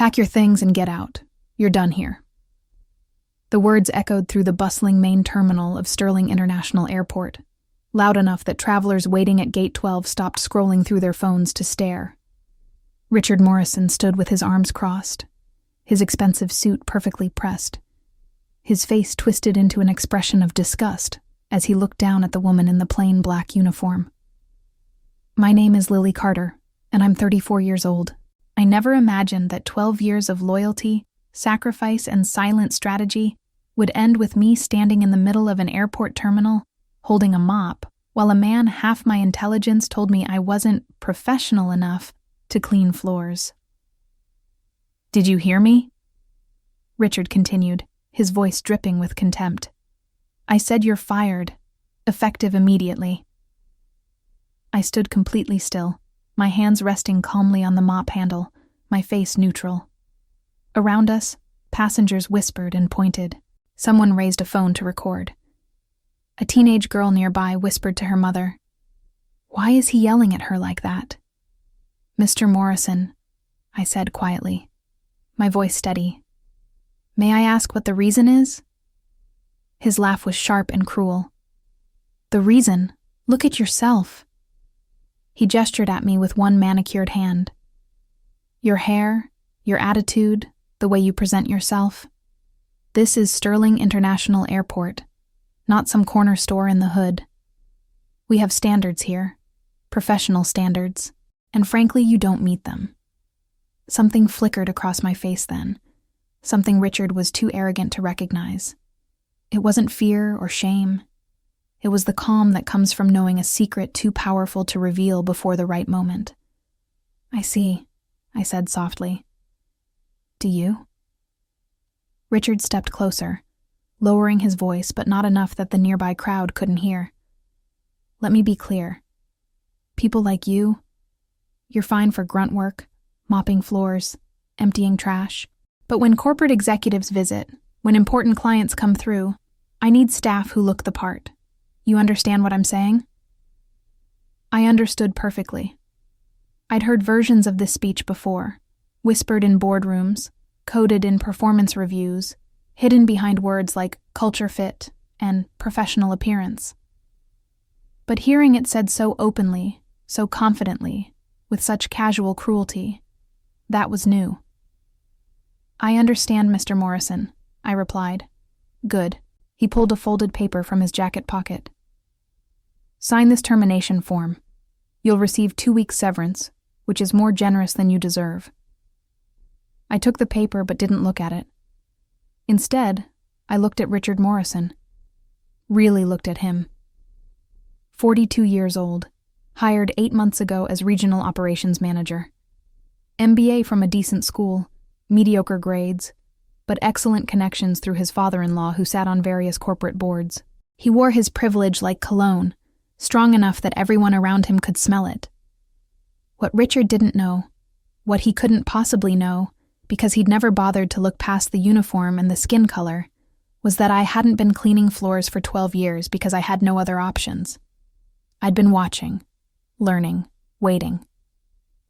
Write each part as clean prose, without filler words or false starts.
Pack your things and get out. You're done here." The words echoed through the bustling main terminal of Sterling International Airport, loud enough that travelers waiting at Gate 12 stopped scrolling through their phones to stare. Richard Morrison stood with his arms crossed, his expensive suit perfectly pressed, his face twisted into an expression of disgust as he looked down at the woman in the plain black uniform. "My name is Lily Carter, and I'm 34 years old. I never imagined that 12 years of loyalty, sacrifice, and silent strategy would end with me standing in the middle of an airport terminal, holding a mop, while a man half my intelligence told me I wasn't professional enough to clean floors." "Did you hear me?" Richard continued, his voice dripping with contempt. "I said you're fired, effective immediately." I stood completely still, my hands resting calmly on the mop handle, my face neutral. Around us, passengers whispered and pointed. Someone raised a phone to record. A teenage girl nearby whispered to her mother, "Why is he yelling at her like that?" "Mr. Morrison," I said quietly, my voice steady. "May I ask what the reason is?" His laugh was sharp and cruel. "The reason? Look at yourself." He gestured at me with one manicured hand. "Your hair, your attitude, the way you present yourself. This is Sterling International Airport, not some corner store in the hood. We have standards here, professional standards, and frankly, you don't meet them." Something flickered across my face then, something Richard was too arrogant to recognize. It wasn't fear or shame. It was the calm that comes from knowing a secret too powerful to reveal before the right moment. "I see," I said softly. "Do you?" Richard stepped closer, lowering his voice but not enough that the nearby crowd couldn't hear. "Let me be clear. People like you, you're fine for grunt work, mopping floors, emptying trash. But when corporate executives visit, when important clients come through, I need staff who look the part. You understand what I'm saying?" I understood perfectly. I'd heard versions of this speech before, whispered in boardrooms, coded in performance reviews, hidden behind words like culture fit and professional appearance. But hearing it said so openly, so confidently, with such casual cruelty, that was new. "I understand, Mr. Morrison," I replied. "Good." He pulled a folded paper from his jacket pocket. "Sign this termination form. You'll receive 2 weeks severance, which is more generous than you deserve." I took the paper but didn't look at it. Instead, I looked at Richard Morrison. Really looked at him. 42 years old, hired 8 months ago as regional operations manager. MBA from a decent school, mediocre grades, but excellent connections through his father-in-law who sat on various corporate boards. He wore his privilege like cologne, strong enough that everyone around him could smell it. What Richard didn't know, what he couldn't possibly know, because he'd never bothered to look past the uniform and the skin color, was that I hadn't been cleaning floors for 12 years because I had no other options. I'd been watching, learning, waiting.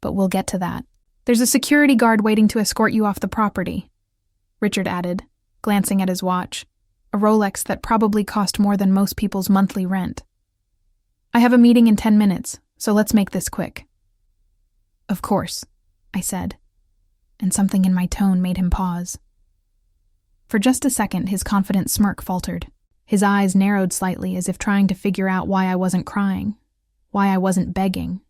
But we'll get to that. "There's a security guard waiting to escort you off the property," Richard added, glancing at his watch, a Rolex that probably cost more than most people's monthly rent. "I have a meeting in 10 minutes, so let's make this quick." "Of course," I said, and something in my tone made him pause. For just a second, his confident smirk faltered. His eyes narrowed slightly as if trying to figure out why I wasn't crying, why I wasn't begging,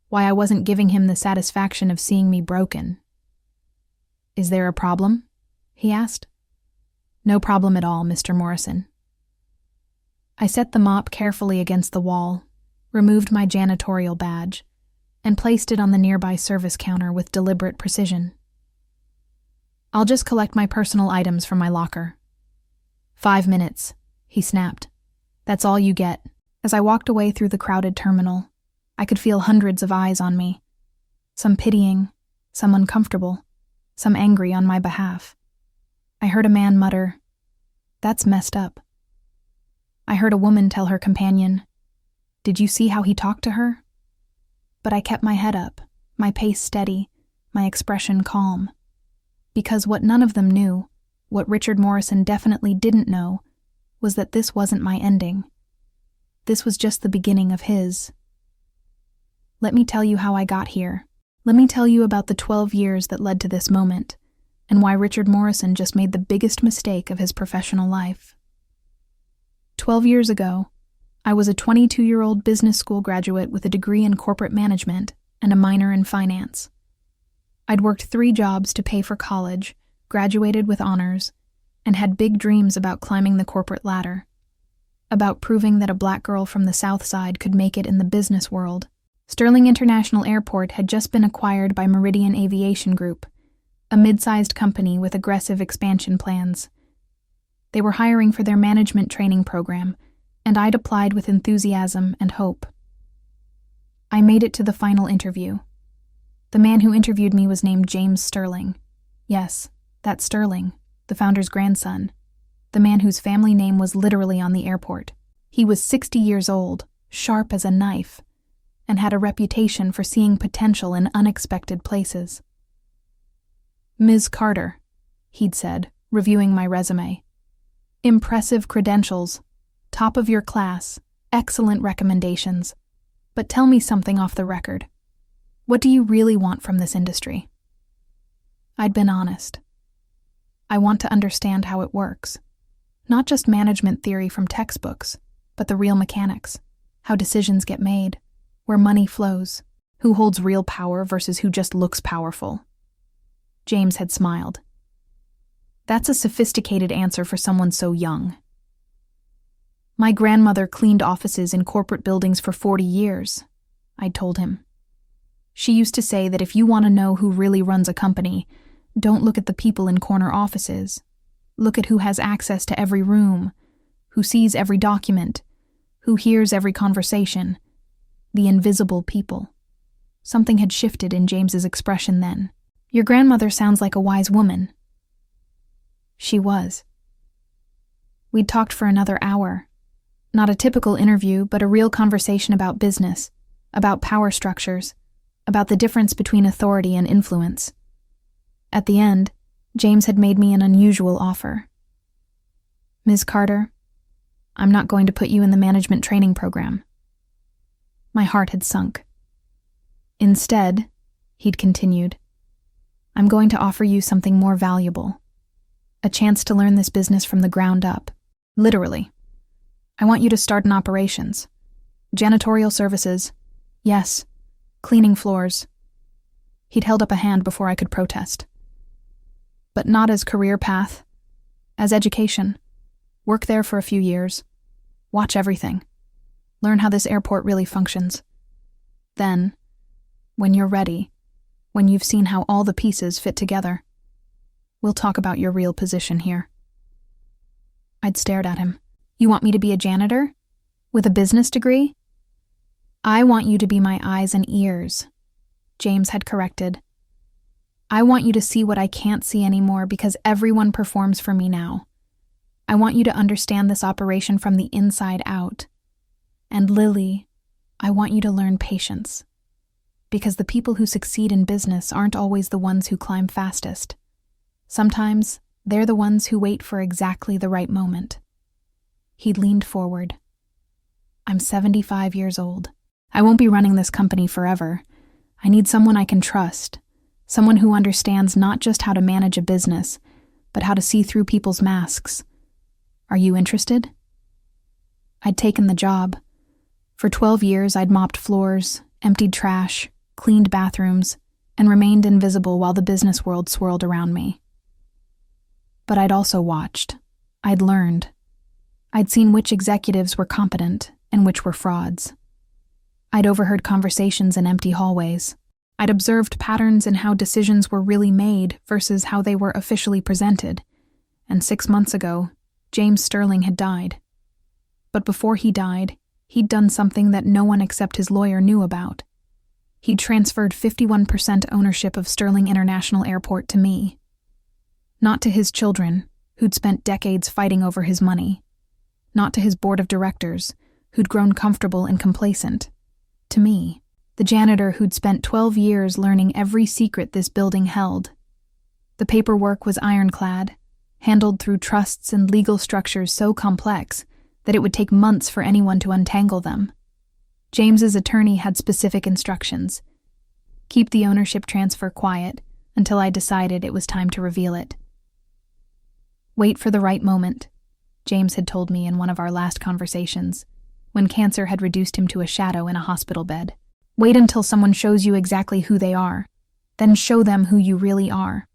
why I wasn't giving him the satisfaction of seeing me broken. "Is there a problem?" he asked. "No problem at all, Mr. Morrison." I set the mop carefully against the wall, removed my janitorial badge, and placed it on the nearby service counter with deliberate precision. "I'll just collect my personal items from my locker." 5 minutes, he snapped. "That's all you get." As I walked away through the crowded terminal, I could feel hundreds of eyes on me. Some pitying, some uncomfortable, some angry on my behalf. I heard a man mutter, "That's messed up." I heard a woman tell her companion, "Did you see how he talked to her?" But I kept my head up, my pace steady, my expression calm. Because what none of them knew, what Richard Morrison definitely didn't know, was that this wasn't my ending. This was just the beginning of his. Let me tell you how I got here. Let me tell you about the 12 years that led to this moment, and why Richard Morrison just made the biggest mistake of his professional life. 12 years ago, I was a 22-year-old business school graduate with a degree in corporate management and a minor in finance. I'd worked 3 jobs to pay for college, graduated with honors, and had big dreams about climbing the corporate ladder, about proving that a black girl from the South Side could make it in the business world. Sterling International Airport had just been acquired by Meridian Aviation Group, a mid-sized company with aggressive expansion plans. They were hiring for their management training program, and I'd applied with enthusiasm and hope. I made it to the final interview. The man who interviewed me was named James Sterling. Yes, that's Sterling, the founder's grandson, the man whose family name was literally on the airport. He was 60 years old, sharp as a knife, and had a reputation for seeing potential in unexpected places. "Ms. Carter," he'd said, reviewing my resume. "Impressive credentials, top of your class, excellent recommendations. But tell me something off the record. What do you really want from this industry?" I'd been honest. I want to understand how it works. Not just management theory from textbooks, but the real mechanics, how decisions get made, where money flows, who holds real power versus who just looks powerful. James had smiled. "That's a sophisticated answer for someone so young." "My grandmother cleaned offices in corporate buildings for 40 years, I'd told him. "She used to say that if you want to know who really runs a company, don't look at the people in corner offices. Look at who has access to every room, who sees every document, who hears every conversation. The invisible people." Something had shifted in James's expression then. "Your grandmother sounds like a wise woman." She was. We'd talked for another hour. Not a typical interview, but a real conversation about business, about power structures, about the difference between authority and influence. At the end, James had made me an unusual offer. "Ms. Carter, I'm not going to put you in the management training program." My heart had sunk. "Instead," he'd continued, "I'm going to offer you something more valuable. A chance to learn this business from the ground up. Literally. I want you to start in operations. Janitorial services. Yes, cleaning floors." He'd held up a hand before I could protest. "But not as career path. As education. Work there for a few years. Watch everything. Learn how this airport really functions. Then, when you're ready, when you've seen how all the pieces fit together, we'll talk about your real position here." I'd stared at him. "You want me to be a janitor? With a business degree?" "I want you to be my eyes and ears," James had corrected. "I want you to see what I can't see anymore because everyone performs for me now. I want you to understand this operation from the inside out. And Lily, I want you to learn patience. Because the people who succeed in business aren't always the ones who climb fastest. Sometimes they're the ones who wait for exactly the right moment." He'd leaned forward. "I'm 75 years old. I won't be running this company forever. I need someone I can trust, someone who understands not just how to manage a business, but how to see through people's masks. Are you interested?" I'd taken the job. For 12 years, I'd mopped floors, emptied trash, cleaned bathrooms, and remained invisible while the business world swirled around me. But I'd also watched. I'd learned. I'd seen which executives were competent and which were frauds. I'd overheard conversations in empty hallways. I'd observed patterns in how decisions were really made versus how they were officially presented. And 6 months ago, James Sterling had died. But before he died, he'd done something that no one except his lawyer knew about. He'd transferred 51% ownership of Sterling International Airport to me. Not to his children, who'd spent decades fighting over his money. Not to his board of directors, who'd grown comfortable and complacent. To me, the janitor who'd spent 12 years learning every secret this building held. The paperwork was ironclad, handled through trusts and legal structures so complex that it would take months for anyone to untangle them. James's attorney had specific instructions. Keep the ownership transfer quiet until I decided it was time to reveal it. Wait for the right moment, James had told me in one of our last conversations, when cancer had reduced him to a shadow in a hospital bed. Wait until someone shows you exactly who they are, then show them who you really are.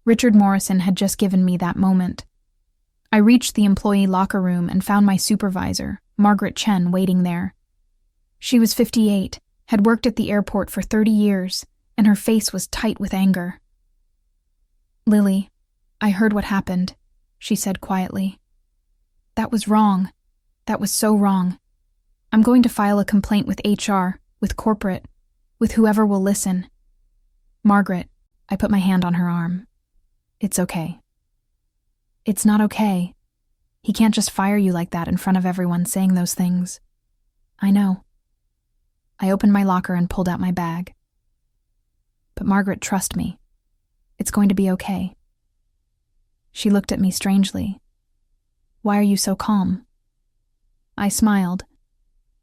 Richard Morrison had just given me that moment. I reached the employee locker room and found my supervisor, Margaret Chen, waiting there. She was 58, had worked at the airport for 30 years, and her face was tight with anger. "Lily, I heard what happened," she said quietly. "That was wrong. That was so wrong. I'm going to file a complaint with HR, with corporate, with whoever will listen." "Margaret," I put my hand on her arm. "It's okay." "It's not okay. He can't just fire you like that in front of everyone saying those things." "I know." I opened my locker and pulled out my bag. "But Margaret, trust me. It's going to be okay." She looked at me strangely. "Why are you so calm?" I smiled,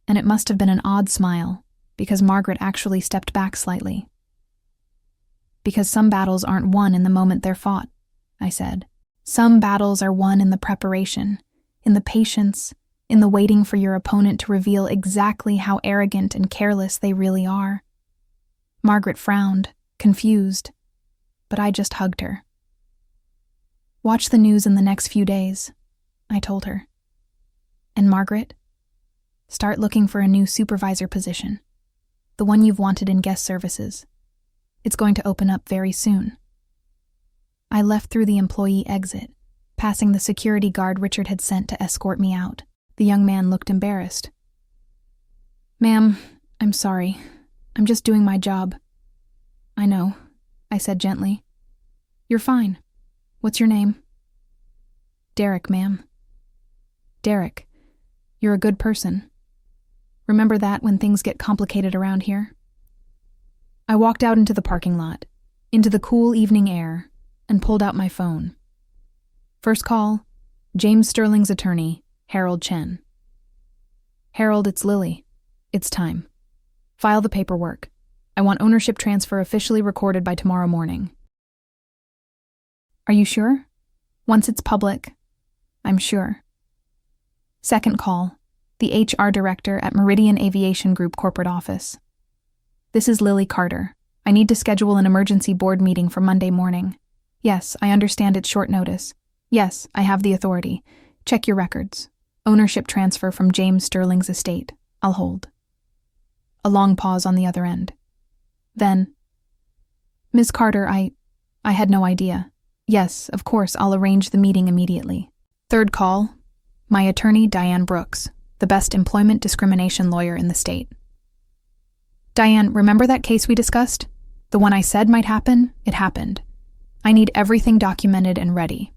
and it must have been an odd smile, because Margaret actually stepped back slightly. "Because some battles aren't won in the moment they're fought," I said. "Some battles are won in the preparation, in the patience, in the waiting for your opponent to reveal exactly how arrogant and careless they really are." Margaret frowned, confused, but I just hugged her. "Watch the news in the next few days," I told her. "And Margaret, start looking for a new supervisor position, the one you've wanted in guest services. It's going to open up very soon." I left through the employee exit, passing the security guard Richard had sent to escort me out. The young man looked embarrassed. "Ma'am, I'm sorry. I'm just doing my job." "I know," I said gently. "You're fine. What's your name?" "Derek, ma'am." "Derek, you're a good person. Remember that when things get complicated around here." I walked out into the parking lot, into the cool evening air, and pulled out my phone. First call, James Sterling's attorney, Harold Chen. "Harold, it's Lily. It's time. File the paperwork. I want ownership transfer officially recorded by tomorrow morning." "Are you sure?" "Once it's public, I'm sure." Second call, the HR director at Meridian Aviation Group corporate office. "This is Lily Carter. I need to schedule an emergency board meeting for Monday morning. Yes, I understand it's short notice. Yes, I have the authority. Check your records. Ownership transfer from James Sterling's estate. I'll hold." A long pause on the other end. Then, "Ms. Carter, I had no idea. Yes, of course, I'll arrange the meeting immediately." Third call, my attorney, Diane Brooks, the best employment discrimination lawyer in the state. "Diane, remember that case we discussed? The one I said might happen? It happened. I need everything documented and ready.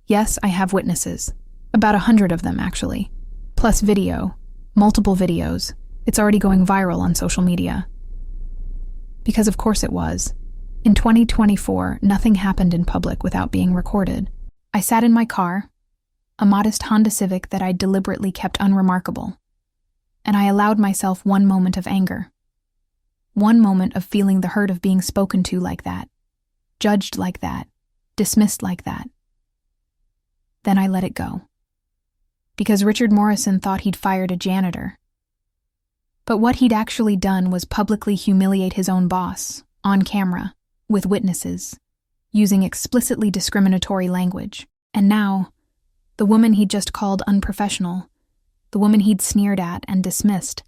Yes, I have witnesses. About 100 of them, actually. Plus video. Multiple videos. It's already going viral on social media." Because of course it was. In 2024, nothing happened in public without being recorded. I sat in my car, a modest Honda Civic that I deliberately kept unremarkable, and I allowed myself one moment of anger. One moment of feeling the hurt of being spoken to like that, judged like that, dismissed like that. Then I let it go. Because Richard Morrison thought he'd fired a janitor. But what he'd actually done was publicly humiliate his own boss, on camera, with witnesses, using explicitly discriminatory language. And now, the woman he'd just called unprofessional, the woman he'd sneered at and dismissed,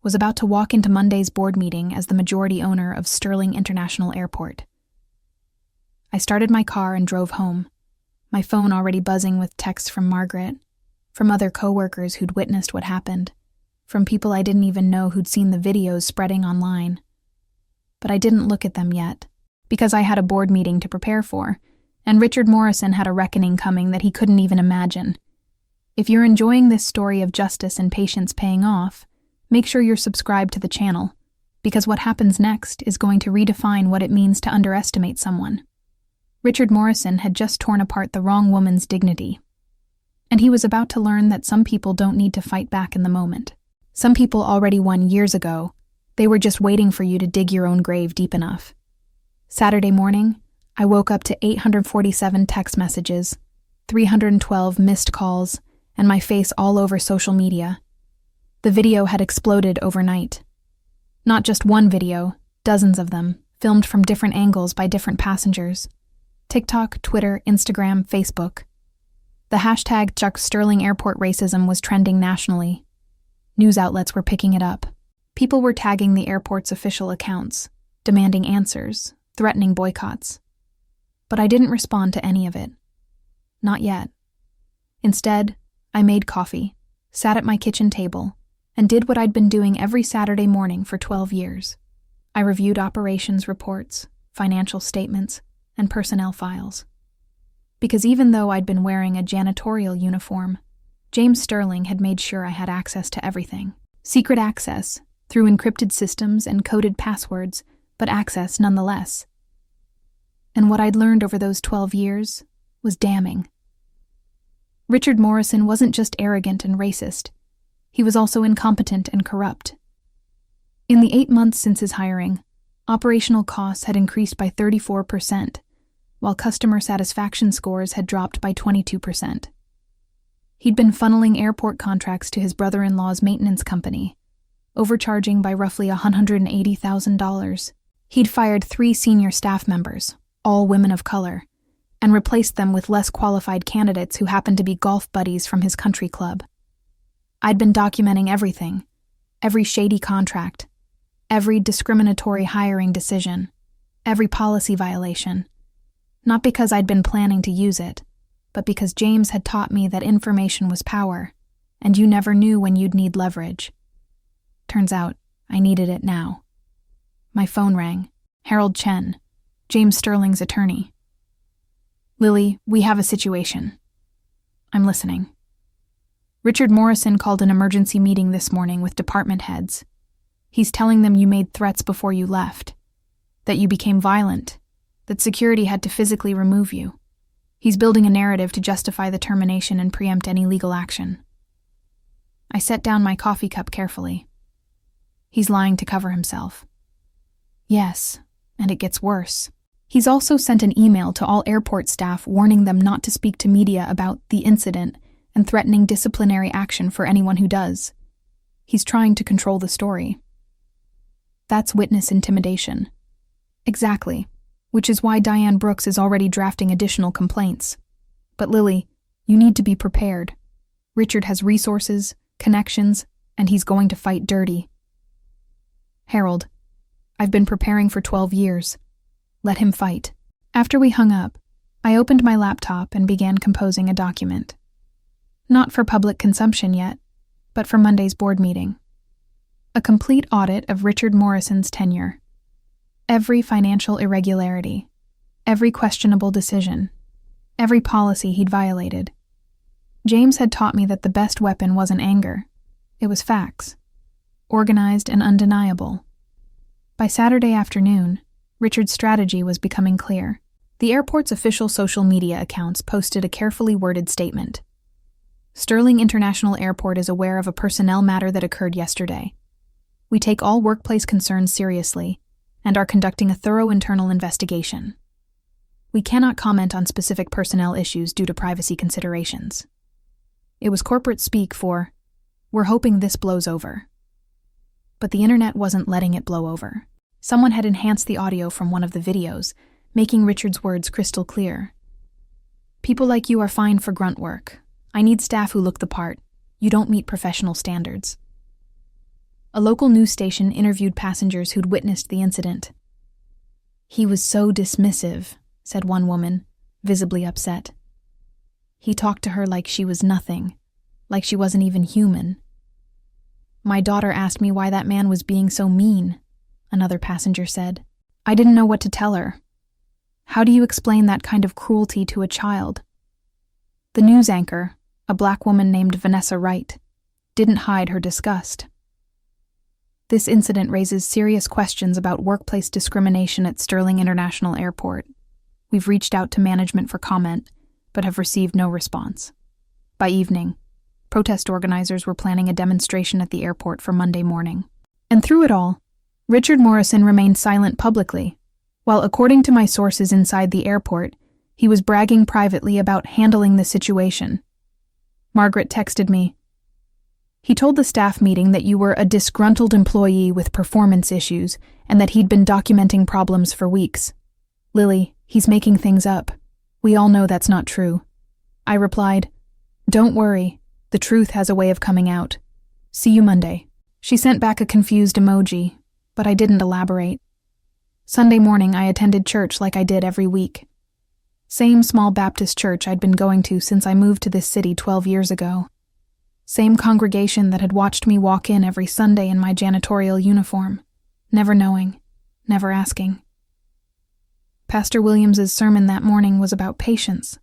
was about to walk into Monday's board meeting as the majority owner of Sterling International Airport. I started my car and drove home, my phone already buzzing with texts from Margaret, from other coworkers who'd witnessed what happened, from people I didn't even know who'd seen the videos spreading online. But I didn't look at them yet, because I had a board meeting to prepare for, and Richard Morrison had a reckoning coming that he couldn't even imagine. If you're enjoying this story of justice and patience paying off, make sure you're subscribed to the channel, because what happens next is going to redefine what it means to underestimate someone. Richard Morrison had just torn apart the wrong woman's dignity. And he was about to learn that some people don't need to fight back in the moment. Some people already won years ago. They were just waiting for you to dig your own grave deep enough. Saturday morning, I woke up to 847 text messages, 312 missed calls, and my face all over social media. The video had exploded overnight. Not just one video, dozens of them, filmed from different angles by different passengers. TikTok, Twitter, Instagram, Facebook. The hashtag #Sterling Airport Racism was trending nationally. News outlets were picking it up. People were tagging the airport's official accounts, demanding answers, threatening boycotts. But I didn't respond to any of it. Not yet. Instead, I made coffee, sat at my kitchen table, and did what I'd been doing every Saturday morning for 12 years. I reviewed operations reports, financial statements, and personnel files. Because even though I'd been wearing a janitorial uniform, James Sterling had made sure I had access to everything. Secret access, through encrypted systems and coded passwords, but access nonetheless. And what I'd learned over those 12 years was damning. Richard Morrison wasn't just arrogant and racist. He was also incompetent and corrupt. In the 8 months since his hiring, operational costs had increased by 34%, while customer satisfaction scores had dropped by 22%. He'd been funneling airport contracts to his brother-in-law's maintenance company, overcharging by roughly $180,000. He'd fired 3 senior staff members, all women of color, and replaced them with less qualified candidates who happened to be golf buddies from his country club. I'd been documenting everything, every shady contract, every discriminatory hiring decision, every policy violation. Not because I'd been planning to use it, but because James had taught me that information was power, and you never knew when you'd need leverage. Turns out, I needed it now. My phone rang. Harold Chen, James Sterling's attorney. "Lily, we have a situation." "I'm listening." "Richard Morrison called an emergency meeting this morning with department heads. He's telling them you made threats before you left, that you became violent, that security had to physically remove you. He's building a narrative to justify the termination and preempt any legal action." I set down my coffee cup carefully. He's lying to cover himself. Yes, and it gets worse. He's also sent an email to all airport staff warning them not to speak to media about the incident and threatening disciplinary action for anyone who does. He's trying to control the story. That's witness intimidation. Exactly, which is why Diane Brooks is already drafting additional complaints. But Lily, you need to be prepared. Richard has resources, connections, and he's going to fight dirty. Harold, I've been preparing for 12 years. Let him fight. After we hung up, I opened my laptop and began composing a document. Not for public consumption yet, but for Monday's board meeting. A complete audit of Richard Morrison's tenure. Every financial irregularity, every questionable decision, every policy he'd violated. James had taught me that the best weapon wasn't anger. It was facts. Organized and undeniable. By Saturday afternoon, Richard's strategy was becoming clear. The airport's official social media accounts posted a carefully worded statement. Sterling International Airport is aware of a personnel matter that occurred yesterday. We take all workplace concerns seriously and are conducting a thorough internal investigation. We cannot comment on specific personnel issues due to privacy considerations. It was corporate speak for, "We're hoping this blows over." But the internet wasn't letting it blow over. Someone had enhanced the audio from one of the videos, making Richard's words crystal clear. "People like you are fine for grunt work. I need staff who look the part. You don't meet professional standards." A local news station interviewed passengers who'd witnessed the incident. "He was so dismissive," said one woman, visibly upset. "He talked to her like she was nothing, like she wasn't even human." "My daughter asked me why that man was being so mean," another passenger said. "I didn't know what to tell her. How do you explain that kind of cruelty to a child?" The news anchor, a black woman named Vanessa Wright, didn't hide her disgust. This incident raises serious questions about workplace discrimination at Sterling International Airport. We've reached out to management for comment, but have received no response. By evening, protest organizers were planning a demonstration at the airport for Monday morning. And through it all, Richard Morrison remained silent publicly, while according to my sources inside the airport, he was bragging privately about handling the situation. Margaret texted me. He told the staff meeting that you were a disgruntled employee with performance issues and that he'd been documenting problems for weeks. Lily, he's making things up. We all know that's not true. I replied, "Don't worry, the truth has a way of coming out. See you Monday." She sent back a confused emoji, but I didn't elaborate. Sunday morning, I attended church like I did every week. Same small Baptist church I'd been going to since I moved to this city 12 years ago. Same congregation that had watched me walk in every Sunday in my janitorial uniform, never knowing, never asking. Pastor Williams's sermon that morning was about patience,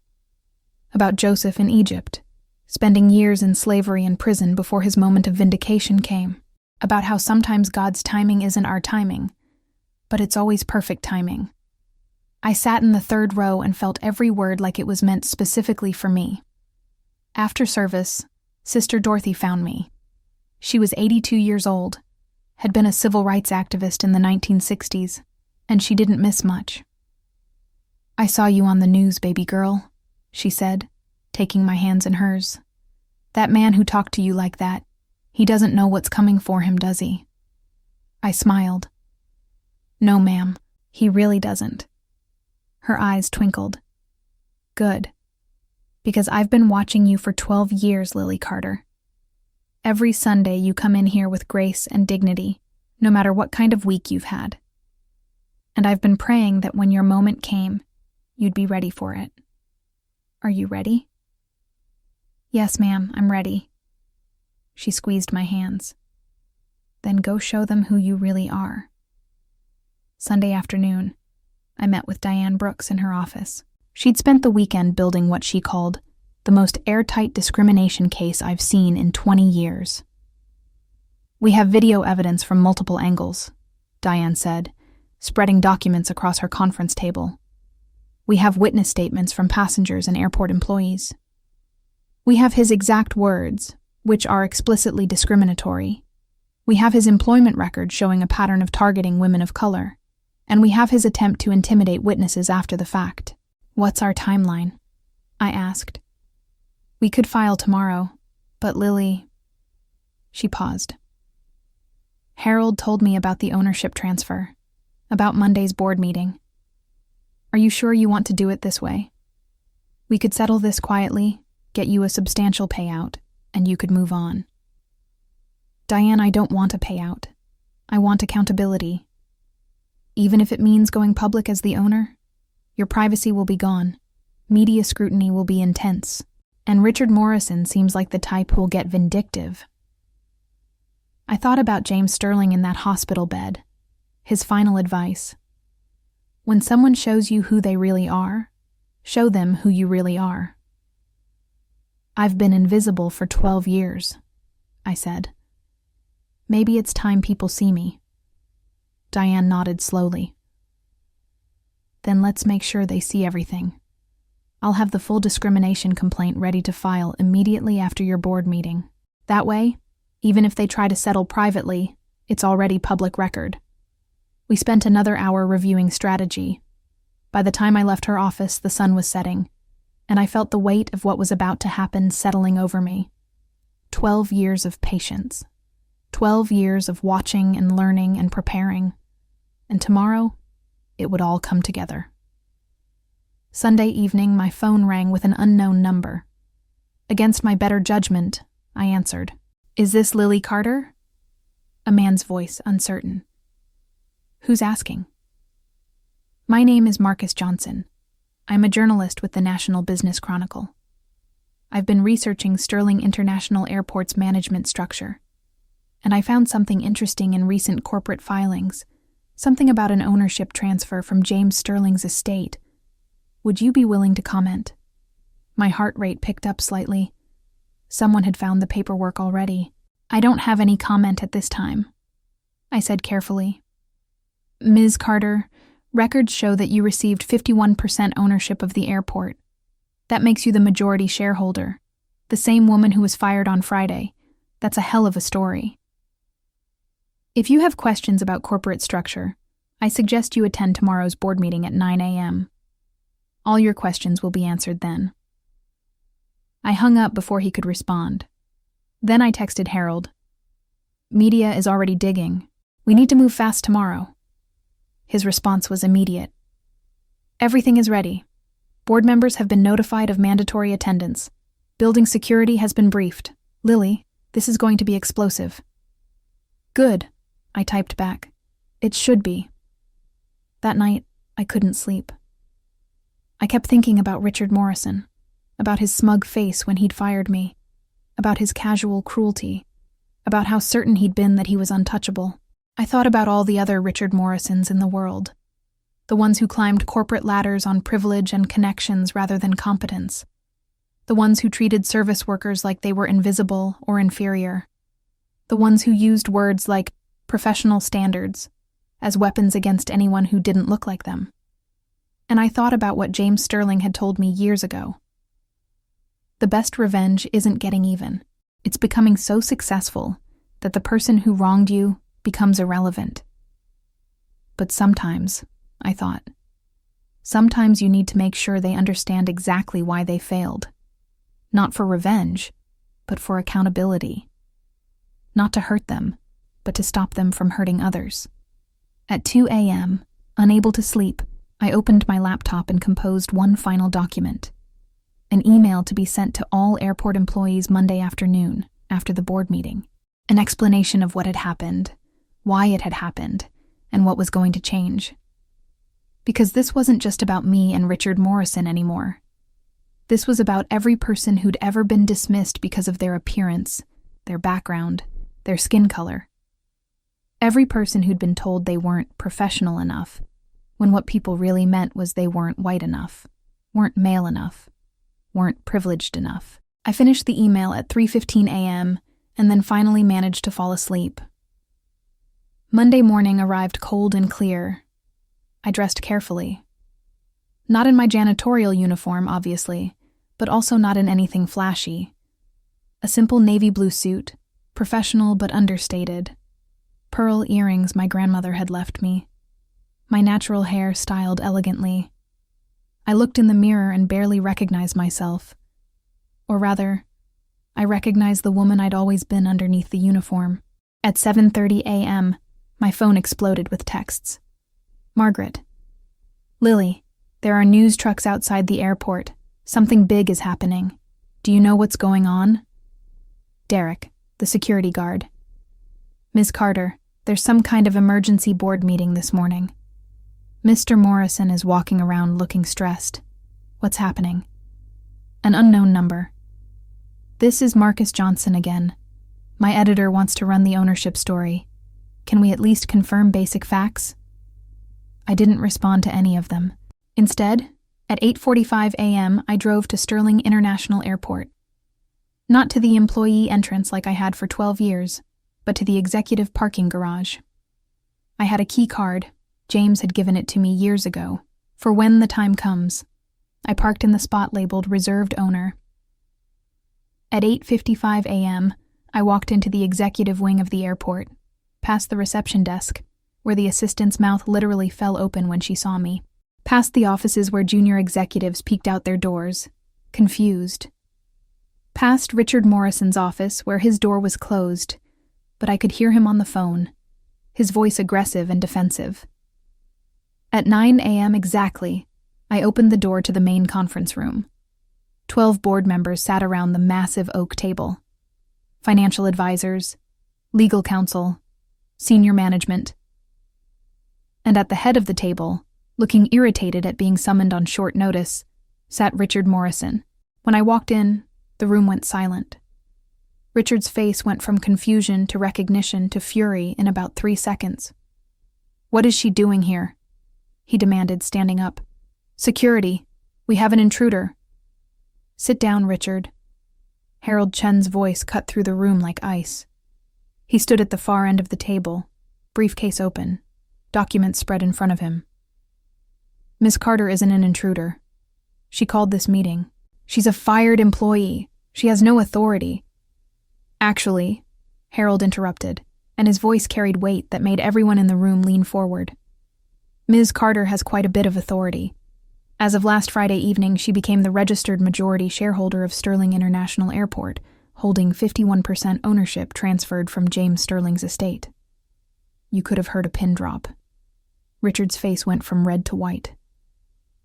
about Joseph in Egypt, spending years in slavery and prison before his moment of vindication came, about how sometimes God's timing isn't our timing, but it's always perfect timing. I sat in the third row and felt every word like it was meant specifically for me. After service, Sister Dorothy found me. She was 82 years old, had been a civil rights activist in the 1960s, and she didn't miss much. "I saw you on the news, baby girl," she said, taking my hands in hers. "That man who talked to you like that, he doesn't know what's coming for him, does he?" I smiled. "No, ma'am, he really doesn't." Her eyes twinkled. "Good. Because I've been watching you for 12 years, Lily Carter. Every Sunday you come in here with grace and dignity, no matter what kind of week you've had. And I've been praying that when your moment came, you'd be ready for it. Are you ready?" "Yes, ma'am, I'm ready." She squeezed my hands. "Then go show them who you really are." Sunday afternoon, I met with Diane Brooks in her office. She'd spent the weekend building what she called the most airtight discrimination case I've seen in 20 years. "We have video evidence from multiple angles," Diane said, spreading documents across her conference table. "We have witness statements from passengers and airport employees. We have his exact words, which are explicitly discriminatory. We have his employment record showing a pattern of targeting women of color. And we have his attempt to intimidate witnesses after the fact." "What's our timeline?" I asked. "We could file tomorrow, but Lily..." She paused. "Harold told me about the ownership transfer, about Monday's board meeting. Are you sure you want to do it this way? We could settle this quietly, get you a substantial payout, and you could move on." "Diane, I don't want a payout. I want accountability. Even if it means going public as the owner, your privacy will be gone, media scrutiny will be intense, and Richard Morrison seems like the type who'll get vindictive." I thought about James Sterling in that hospital bed, his final advice. When someone shows you who they really are, show them who you really are. "I've been invisible for 12 years, I said. "Maybe it's time people see me." Diane nodded slowly. "Then let's make sure they see everything. I'll have the full discrimination complaint ready to file immediately after your board meeting. That way, even if they try to settle privately, it's already public record." We spent another hour reviewing strategy. By the time I left her office, the sun was setting, and I felt the weight of what was about to happen settling over me. 12 years of patience. 12 years of watching and learning and preparing. And tomorrow, it would all come together. Sunday evening, my phone rang with an unknown number. Against my better judgment, I answered. "Is this Lily Carter?" A man's voice, uncertain. "Who's asking?" "My name is Marcus Johnson. I'm a journalist with the National Business Chronicle. I've been researching Sterling International Airport's management structure, and I found something interesting in recent corporate filings, something about an ownership transfer from James Sterling's estate. Would you be willing to comment?" My heart rate picked up slightly. Someone had found the paperwork already. "I don't have any comment at this time," I said carefully. "Ms. Carter, Records show that you received 51% ownership of the airport. That makes you the majority shareholder. The same woman who was fired on Friday. That's a hell of a story. If you have questions about corporate structure, I suggest you attend tomorrow's board meeting at 9 a.m. All your questions will be answered then. I hung up before he could respond. Then I texted Harold. Media is already digging. We need to move fast tomorrow. His response was immediate. Everything is ready. Board members have been notified of mandatory attendance. Building security has been briefed. Lily, this is going to be explosive. Good, I typed back. It should be. That night, I couldn't sleep. I kept thinking about Richard Morrison, about his smug face when he'd fired me, about his casual cruelty, about how certain he'd been that he was untouchable. I thought about all the other Richard Morrisons in the world, the ones who climbed corporate ladders on privilege and connections rather than competence, the ones who treated service workers like they were invisible or inferior, the ones who used words like professional standards as weapons against anyone who didn't look like them. And I thought about what James Sterling had told me years ago. The best revenge isn't getting even. It's becoming so successful that the person who wronged you becomes irrelevant. But sometimes, I thought, sometimes you need to make sure they understand exactly why they failed. Not for revenge, but for accountability. Not to hurt them, but to stop them from hurting others. At 2 a.m., unable to sleep, I opened my laptop and composed one final document. An email to be sent to all airport employees Monday afternoon, after the board meeting. An explanation of what had happened, why it had happened, and what was going to change. Because this wasn't just about me and Richard Morrison anymore. This was about every person who'd ever been dismissed because of their appearance, their background, their skin color. Every person who'd been told they weren't professional enough, when what people really meant was they weren't white enough, weren't male enough, weren't privileged enough. I finished the email at 3:15 a.m. and then finally managed to fall asleep. Monday morning arrived cold and clear. I dressed carefully. Not in my janitorial uniform, obviously, but also not in anything flashy. A simple navy blue suit, professional but understated. Pearl earrings my grandmother had left me. My natural hair styled elegantly. I looked in the mirror and barely recognized myself. Or rather, I recognized the woman I'd always been underneath the uniform. At 7:30 a.m., my phone exploded with texts. Margaret. Lily, there are news trucks outside the airport. Something big is happening. Do you know what's going on? Derek, the security guard. Miss Carter, there's some kind of emergency board meeting this morning. Mr. Morrison is walking around looking stressed. What's happening? An unknown number. This is Marcus Johnson again. My editor wants to run the ownership story. Can we at least confirm basic facts? I didn't respond to any of them. Instead, at 8:45 a.m., I drove to Sterling International Airport. Not to the employee entrance like I had for 12 years, but to the executive parking garage. I had a key card. James had given it to me years ago, for when the time comes. I parked in the spot labeled Reserved Owner. At 8:55 a.m., I walked into the executive wing of the airport, past the reception desk, where the assistant's mouth literally fell open when she saw me, past the offices where junior executives peeked out their doors, confused, past Richard Morrison's office where his door was closed, but I could hear him on the phone, his voice aggressive and defensive. At 9 a.m. exactly, I opened the door to the main conference room. 12 board members sat around the massive oak table. Financial advisors, legal counsel, senior management. And at the head of the table, looking irritated at being summoned on short notice, sat Richard Morrison. When I walked in, the room went silent. Richard's face went from confusion to recognition to fury in about 3 seconds. "What is she doing here?" he demanded, standing up. "Security, we have an intruder." "Sit down, Richard." Harold Chen's voice cut through the room like ice. He stood at the far end of the table, briefcase open, documents spread in front of him. Ms. Carter isn't an intruder. She called this meeting. She's a fired employee. She has no authority. Actually, Harold interrupted, and his voice carried weight that made everyone in the room lean forward. Ms. Carter has quite a bit of authority. As of last Friday evening, she became the registered majority shareholder of Sterling International Airport, holding 51% ownership transferred from James Sterling's estate. You could have heard a pin drop. Richard's face went from red to white.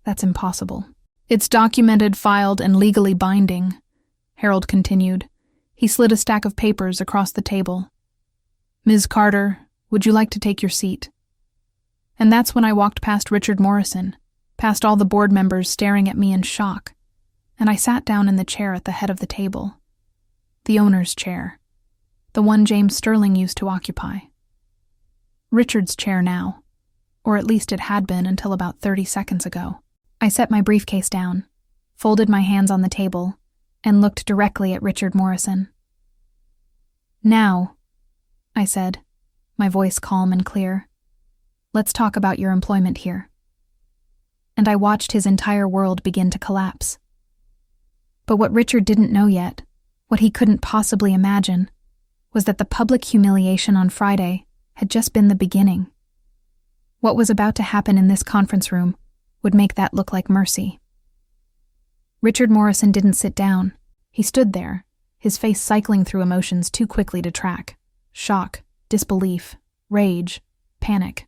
That's impossible. It's documented, filed, and legally binding, Harold continued. He slid a stack of papers across the table. Ms. Carter, would you like to take your seat? And that's when I walked past Richard Morrison, past all the board members staring at me in shock, and I sat down in the chair at the head of the table. The owner's chair. The one James Sterling used to occupy. Richard's chair now, or at least it had been until about 30 seconds ago. I set my briefcase down, folded my hands on the table, and looked directly at Richard Morrison. Now, I said, my voice calm and clear, let's talk about your employment here. And I watched his entire world begin to collapse. But what Richard didn't know yet, what he couldn't possibly imagine, was that the public humiliation on Friday had just been the beginning. What was about to happen in this conference room would make that look like mercy. Richard Morrison didn't sit down. He stood there, his face cycling through emotions too quickly to track. Shock, disbelief, rage, panic.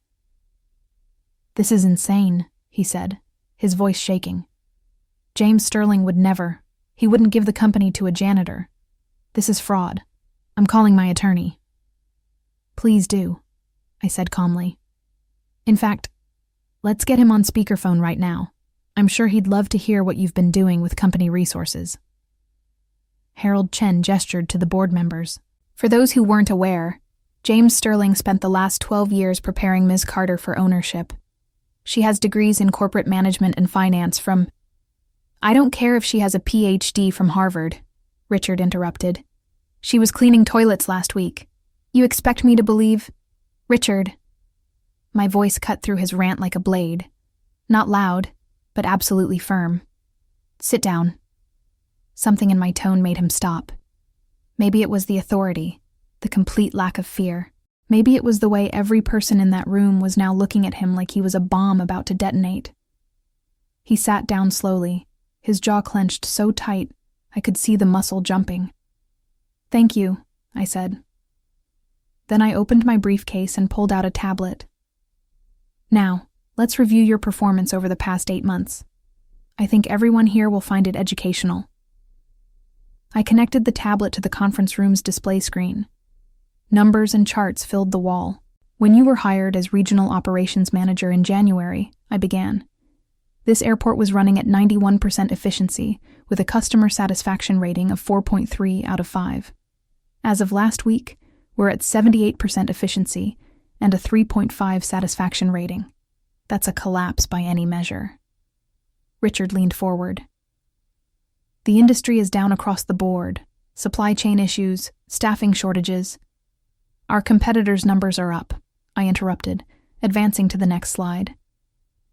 This is insane, he said, his voice shaking. James Sterling would never. He wouldn't give the company to a janitor. This is fraud. I'm calling my attorney. Please do, I said calmly. In fact, let's get him on speakerphone right now. I'm sure he'd love to hear what you've been doing with company resources. Harold Chen gestured to the board members. For those who weren't aware, James Sterling spent the last 12 years preparing Ms. Carter for ownership. She has degrees in corporate management and finance from... I don't care if she has a PhD from Harvard, Richard interrupted. She was cleaning toilets last week. You expect me to believe... Richard. My voice cut through his rant like a blade. Not loud, but absolutely firm. Sit down. Something in my tone made him stop. Maybe it was the authority, the complete lack of fear. Maybe it was the way every person in that room was now looking at him like he was a bomb about to detonate. He sat down slowly, his jaw clenched so tight I could see the muscle jumping. Thank you, I said. Then I opened my briefcase and pulled out a tablet. Now, let's review your performance over the past 8 months. I think everyone here will find it educational. I connected the tablet to the conference room's display screen. Numbers and charts filled the wall. When you were hired as Regional Operations Manager in January, I began. This airport was running at 91% efficiency, with a customer satisfaction rating of 4.3 out of 5. As of last week, we're at 78% efficiency and a 3.5 satisfaction rating. That's a collapse by any measure. Richard leaned forward. The industry is down across the board. Supply chain issues, staffing shortages. Our competitors' numbers are up, I interrupted, advancing to the next slide.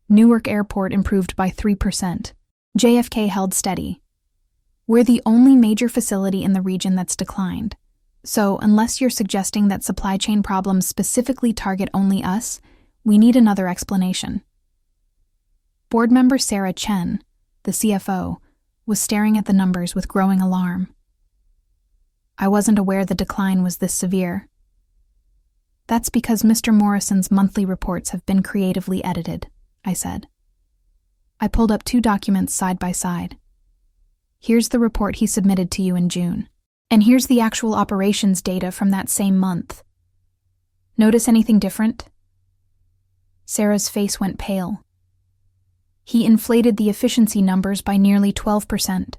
Newark Airport improved by 3%. JFK held steady. We're the only major facility in the region that's declined. So, unless you're suggesting that supply chain problems specifically target only us, we need another explanation. Board member Sarah Chen, the CFO, was staring at the numbers with growing alarm. I wasn't aware the decline was this severe. That's because Mr. Morrison's monthly reports have been creatively edited, I said. I pulled up 2 documents side by side. Here's the report he submitted to you in June, and here's the actual operations data from that same month. Notice anything different? Sarah's face went pale. He inflated the efficiency numbers by nearly 12%.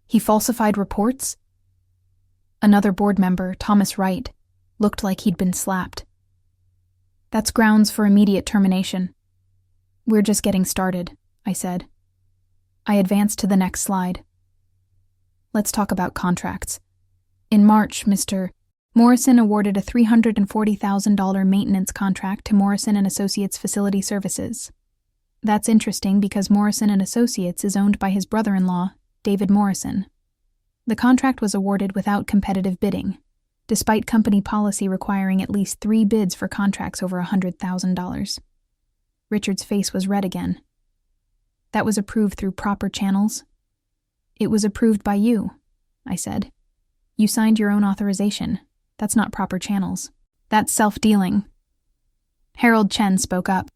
He falsified reports? Another board member, Thomas Wright, looked like he'd been slapped. That's grounds for immediate termination. We're just getting started, I said. I advanced to the next slide. Let's talk about contracts. In March, Mr. Morrison awarded a $340,000 maintenance contract to Morrison & Associates Facility Services. That's interesting because Morrison and Associates is owned by his brother-in-law, David Morrison. The contract was awarded without competitive bidding, despite company policy requiring at least 3 bids for contracts over $100,000. Richard's face was red again. That was approved through proper channels? It was approved by you, I said. You signed your own authorization. That's not proper channels. That's self-dealing. Harold Chen spoke up.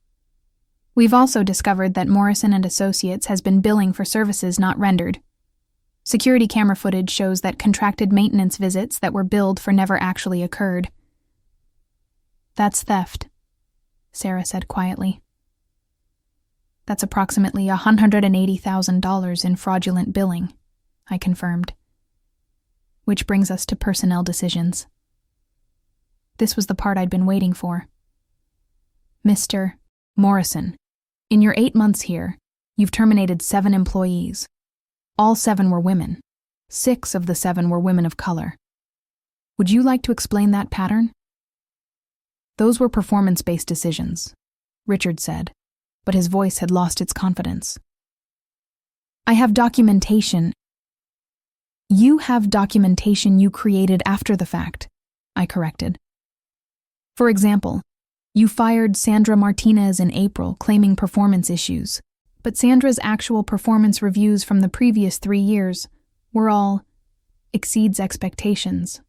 We've also discovered that Morrison and Associates has been billing for services not rendered. Security camera footage shows that contracted maintenance visits that were billed for never actually occurred. That's theft, Sarah said quietly. That's approximately $180,000 in fraudulent billing, I confirmed. Which brings us to personnel decisions. This was the part I'd been waiting for. Mr. Morrison, in your 8 months here, you've terminated 7 employees. All 7 were women. 6 of the 7 were women of color. Would you like to explain that pattern? Those were performance-based decisions, Richard said, but his voice had lost its confidence. I have documentation. You have documentation you created after the fact, I corrected. For example, you fired Sandra Martinez in April claiming performance issues, but Sandra's actual performance reviews from the previous 3 years were all exceeds expectations.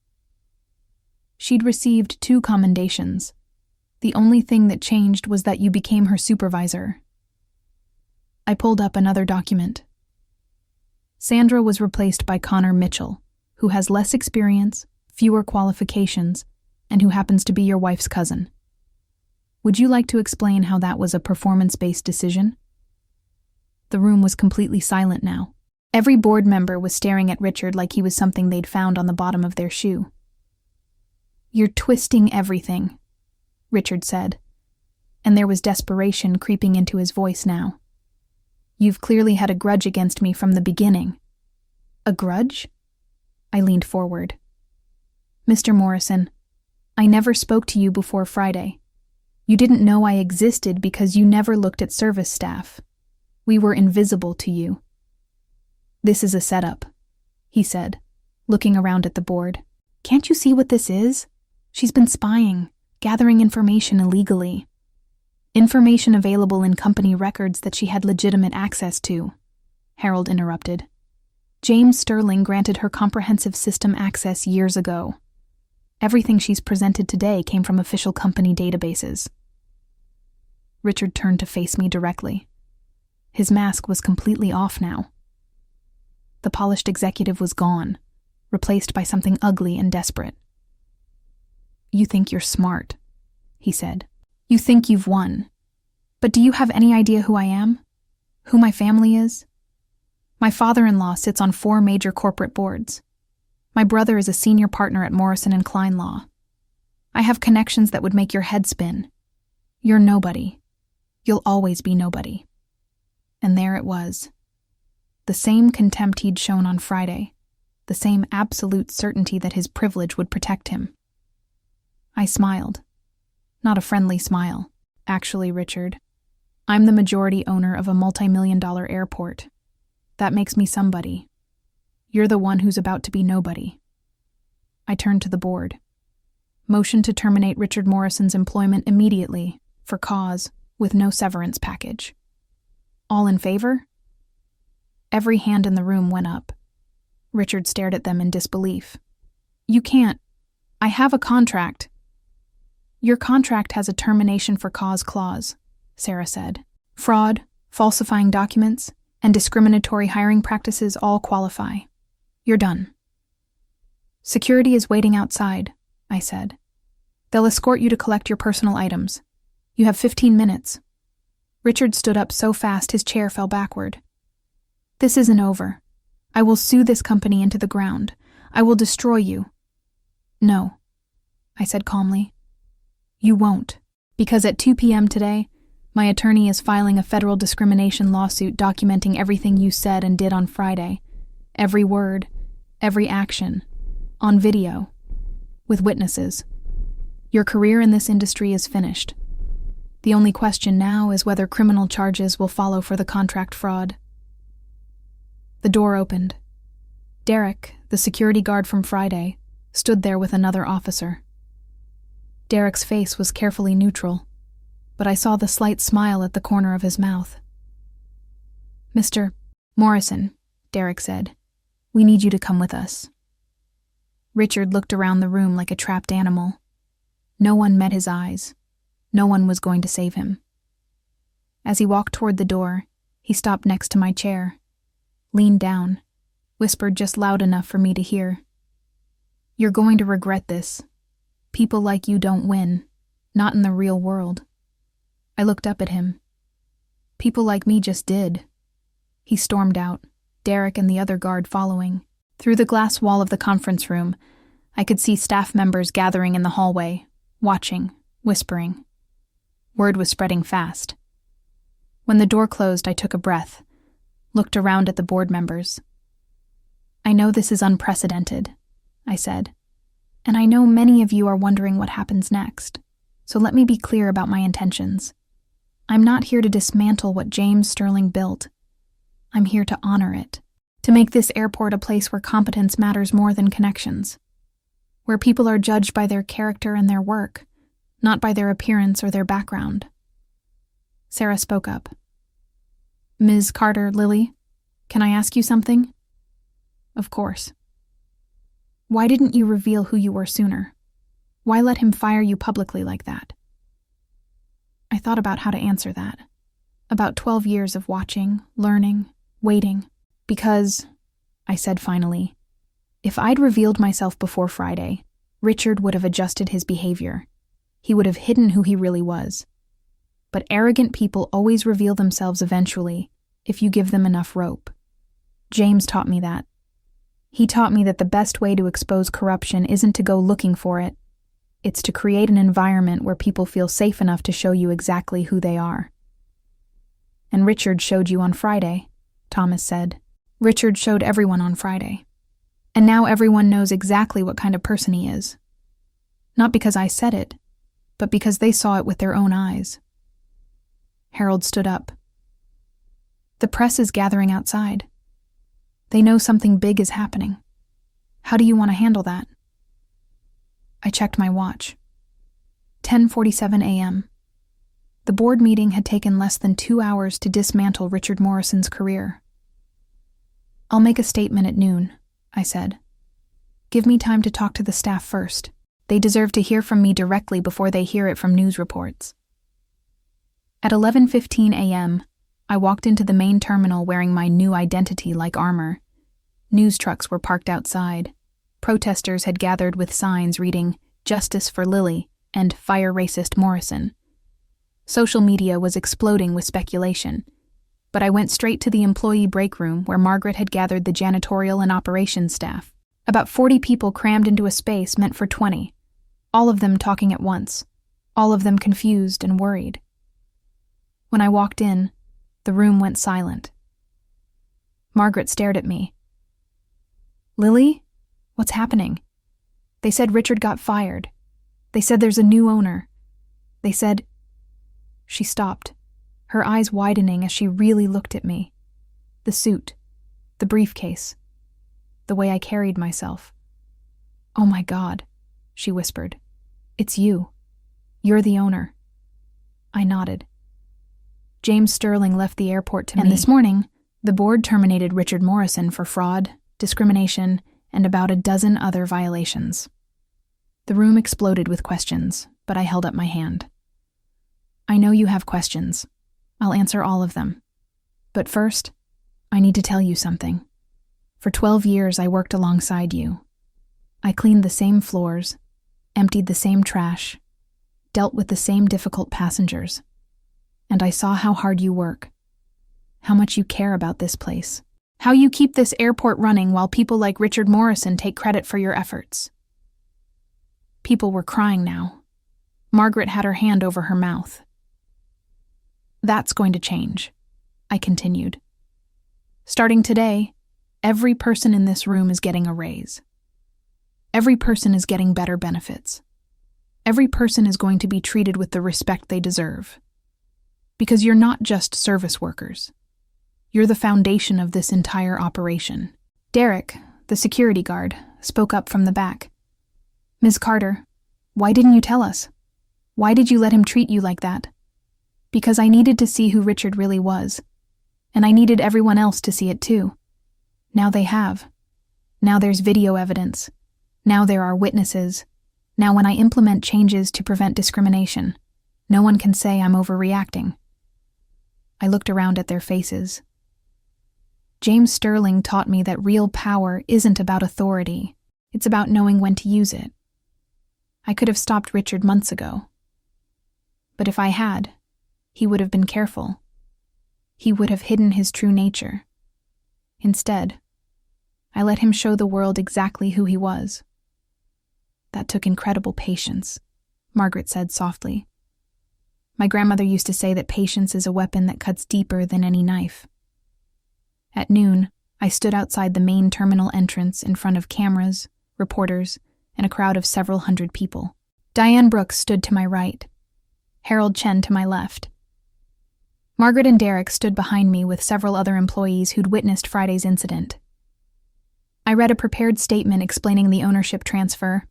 She'd received 2 commendations. The only thing that changed was that you became her supervisor. I pulled up another document. Sandra was replaced by Connor Mitchell, who has less experience, fewer qualifications, and who happens to be your wife's cousin. Would you like to explain how that was a performance-based decision? The room was completely silent now. Every board member was staring at Richard like he was something they'd found on the bottom of their shoe. You're twisting everything, Richard said, and there was desperation creeping into his voice now. You've clearly had a grudge against me from the beginning. A grudge? I leaned forward. Mr. Morrison, I never spoke to you before Friday. You didn't know I existed because you never looked at service staff. We were invisible to you. This is a setup, he said, looking around at the board. Can't you see what this is? She's been spying, gathering information illegally. Information available in company records that she had legitimate access to, Harold interrupted. James Sterling granted her comprehensive system access years ago. Everything she's presented today came from official company databases. Richard turned to face me directly. His mask was completely off now. The polished executive was gone, replaced by something ugly and desperate. You think you're smart, he said. You think you've won. But do you have any idea who I am? Who my family is? My father-in-law sits on 4 major corporate boards. My brother is a senior partner at Morrison & Klein Law. I have connections that would make your head spin. You're nobody. You'll always be nobody. And there it was. The same contempt he'd shown on Friday. The same absolute certainty that his privilege would protect him. I smiled. Not a friendly smile. Actually, Richard, I'm the majority owner of a multi-million-dollar airport. That makes me somebody. You're the one who's about to be nobody. I turned to the board. Motion to terminate Richard Morrison's employment immediately, for cause, with no severance package. All in favor? Every hand in the room went up. Richard stared at them in disbelief. You can't. I have a contract. Your contract has a termination for cause clause, Sarah said. Fraud, falsifying documents, and discriminatory hiring practices all qualify. You're done. Security is waiting outside, I said. They'll escort you to collect your personal items. You have 15 minutes. Richard stood up so fast his chair fell backward. This isn't over. I will sue this company into the ground. I will destroy you. No, I said calmly. You won't, because at 2 p.m. today, my attorney is filing a federal discrimination lawsuit documenting everything you said and did on Friday. Every word, every action, on video, with witnesses. Your career in this industry is finished. The only question now is whether criminal charges will follow for the contract fraud. The door opened. Derek, the security guard from Friday, stood there with another officer. Derek's face was carefully neutral, but I saw the slight smile at the corner of his mouth. "Mr. Morrison," Derek said, "we need you to come with us." Richard looked around the room like a trapped animal. No one met his eyes. No one was going to save him. As he walked toward the door, he stopped next to my chair, leaned down, whispered just loud enough for me to hear. "You're going to regret this. People like you don't win, not in the real world." I looked up at him. "People like me just did." He stormed out, Derek and the other guard following. Through the glass wall of the conference room, I could see staff members gathering in the hallway, watching, whispering. Word was spreading fast. When the door closed, I took a breath, looked around at the board members. "I know this is unprecedented," I said, "and I know many of you are wondering what happens next, so let me be clear about my intentions. I'm not here to dismantle what James Sterling built. I'm here to honor it, to make this airport a place where competence matters more than connections, where people are judged by their character and their work, not by their appearance or their background." Sarah spoke up. "Ms. Carter, Lily, can I ask you something?" "Of course." "Why didn't you reveal who you were sooner? Why let him fire you publicly like that?" I thought about how to answer that. About 12 years of watching, learning, waiting. "Because," I said finally, "if I'd revealed myself before Friday, Richard would have adjusted his behavior. He would have hidden who he really was. But arrogant people always reveal themselves eventually, if you give them enough rope. James taught me that. He taught me that the best way to expose corruption isn't to go looking for it. It's to create an environment where people feel safe enough to show you exactly who they are." "And Richard showed you on Friday," Thomas said. "Richard showed everyone on Friday. And now everyone knows exactly what kind of person he is. Not because I said it, but because they saw it with their own eyes." Harold stood up. "The press is gathering outside. They know something big is happening. How do you want to handle that?" I checked my watch. 10:47 a.m. The board meeting had taken less than 2 hours to dismantle Richard Morrison's career. "I'll make a statement at noon," I said. "Give me time to talk to the staff first. They deserve to hear from me directly before they hear it from news reports." At 11:15 a.m., I walked into the main terminal wearing my new identity like armor. News trucks were parked outside. Protesters had gathered with signs reading, "Justice for Lily" and "Fire Racist Morrison." Social media was exploding with speculation, but I went straight to the employee break room where Margaret had gathered the janitorial and operations staff. About 40 people crammed into a space meant for 20, all of them talking at once, all of them confused and worried. When I walked in, the room went silent. Margaret stared at me. "Lily? What's happening? They said Richard got fired. They said there's a new owner. They said—" She stopped, her eyes widening as she really looked at me. The suit, the briefcase, the way I carried myself. "Oh my God," she whispered. "It's you. You're the owner." I nodded. James Sterling left the airport to me. And this morning, the board terminated Richard Morrison for fraud, discrimination, and about a dozen other violations. The room exploded with questions, but I held up my hand. "I know you have questions. I'll answer all of them. But first, I need to tell you something. For 12 years, I worked alongside you. I cleaned the same floors, emptied the same trash, dealt with the same difficult passengers. And I saw how hard you work, how much you care about this place, how you keep this airport running while people like Richard Morrison take credit for your efforts." People were crying now. Margaret had her hand over her mouth. "That's going to change," I continued. "Starting today, every person in this room is getting a raise. Every person is getting better benefits. Every person is going to be treated with the respect they deserve. Because you're not just service workers. You're the foundation of this entire operation. Derek, the security guard, spoke up from the back. Ms. Carter, why didn't you tell us? Why did you let him treat you like that? Because I needed to see who Richard really was. And I needed everyone else to see it too. Now they have. Now there's video evidence. Now there are witnesses. Now when I implement changes to prevent discrimination, no one can say I'm overreacting. I looked around at their faces. James Sterling taught me that real power isn't about authority. It's about knowing when to use it. I could have stopped Richard months ago. But if I had, he would have been careful. He would have hidden his true nature. Instead, I let him show the world exactly who he was. That took incredible patience, Margaret said softly. My grandmother used to say that patience is a weapon that cuts deeper than any knife. At noon, I stood outside the main terminal entrance in front of cameras, reporters, and a crowd of several hundred people. Diane Brooks stood to my right, Harold Chen to my left. Margaret and Derek stood behind me with several other employees who'd witnessed Friday's incident. I read a prepared statement explaining the ownership transfer,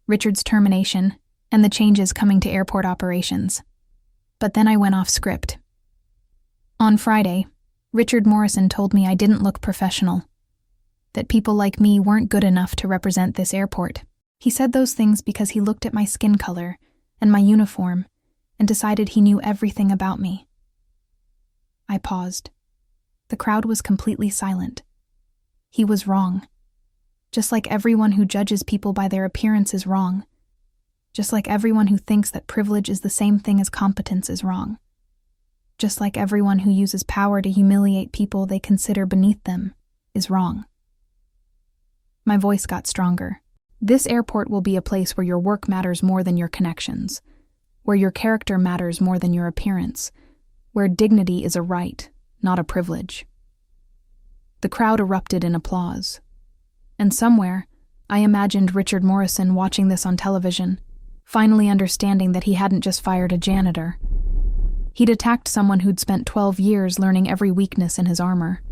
Richard's termination, and the changes coming to airport operations. But then I went off script. On Friday, Richard Morrison told me I didn't look professional, that people like me weren't good enough to represent this airport. He said those things because he looked at my skin color and my uniform and decided he knew everything about me. I paused. The crowd was completely silent. He was wrong. Just like everyone who judges people by their appearance is wrong. Just like everyone who thinks that privilege is the same thing as competence is wrong. Just like everyone who uses power to humiliate people they consider beneath them is wrong. My voice got stronger. This airport will be a place where your work matters more than your connections, where your character matters more than your appearance, where dignity is a right, not a privilege. The crowd erupted in applause. And somewhere, I imagined Richard Morrison watching this on television, finally understanding that he hadn't just fired a janitor. He'd attacked someone who'd spent 12 years learning every weakness in his armor.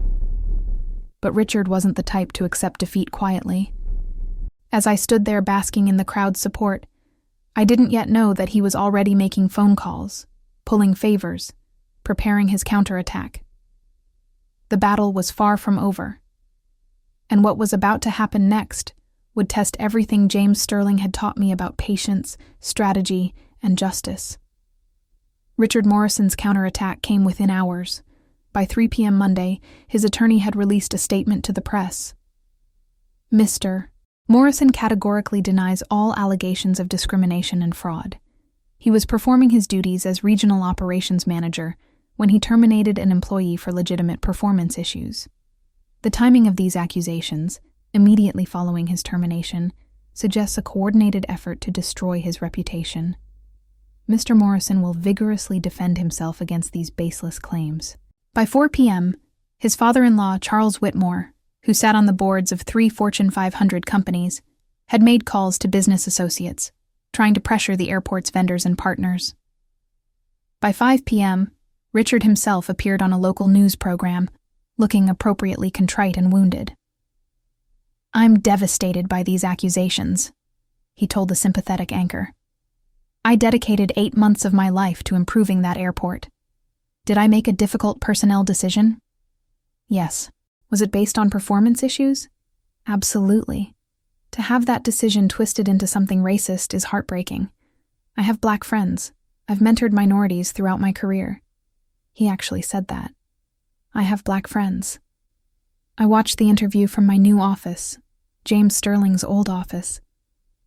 But Richard wasn't the type to accept defeat quietly. As I stood there basking in the crowd's support, I didn't yet know that he was already making phone calls, pulling favors, preparing his counterattack. The battle was far from over. And what was about to happen next would test everything James Sterling had taught me about patience, strategy, and justice. Richard Morrison's counterattack came within hours. By 3 p.m. Monday, his attorney had released a statement to the press. Mr. Morrison categorically denies all allegations of discrimination and fraud. He was performing his duties as regional operations manager when he terminated an employee for legitimate performance issues. The timing of these accusations, immediately following his termination, suggests a coordinated effort to destroy his reputation. Mr. Morrison will vigorously defend himself against these baseless claims. By 4 p.m., his father-in-law, Charles Whitmore, who sat on the boards of 3 Fortune 500 companies, had made calls to business associates, trying to pressure the airport's vendors and partners. By 5 p.m., Richard himself appeared on a local news program, looking appropriately contrite and wounded. I'm devastated by these accusations, he told the sympathetic anchor. I dedicated 8 months of my life to improving that airport. Did I make a difficult personnel decision? Yes. Was it based on performance issues? Absolutely. To have that decision twisted into something racist is heartbreaking. I have black friends. I've mentored minorities throughout my career. He actually said that. I have black friends. I watched the interview from my new office, James Sterling's old office,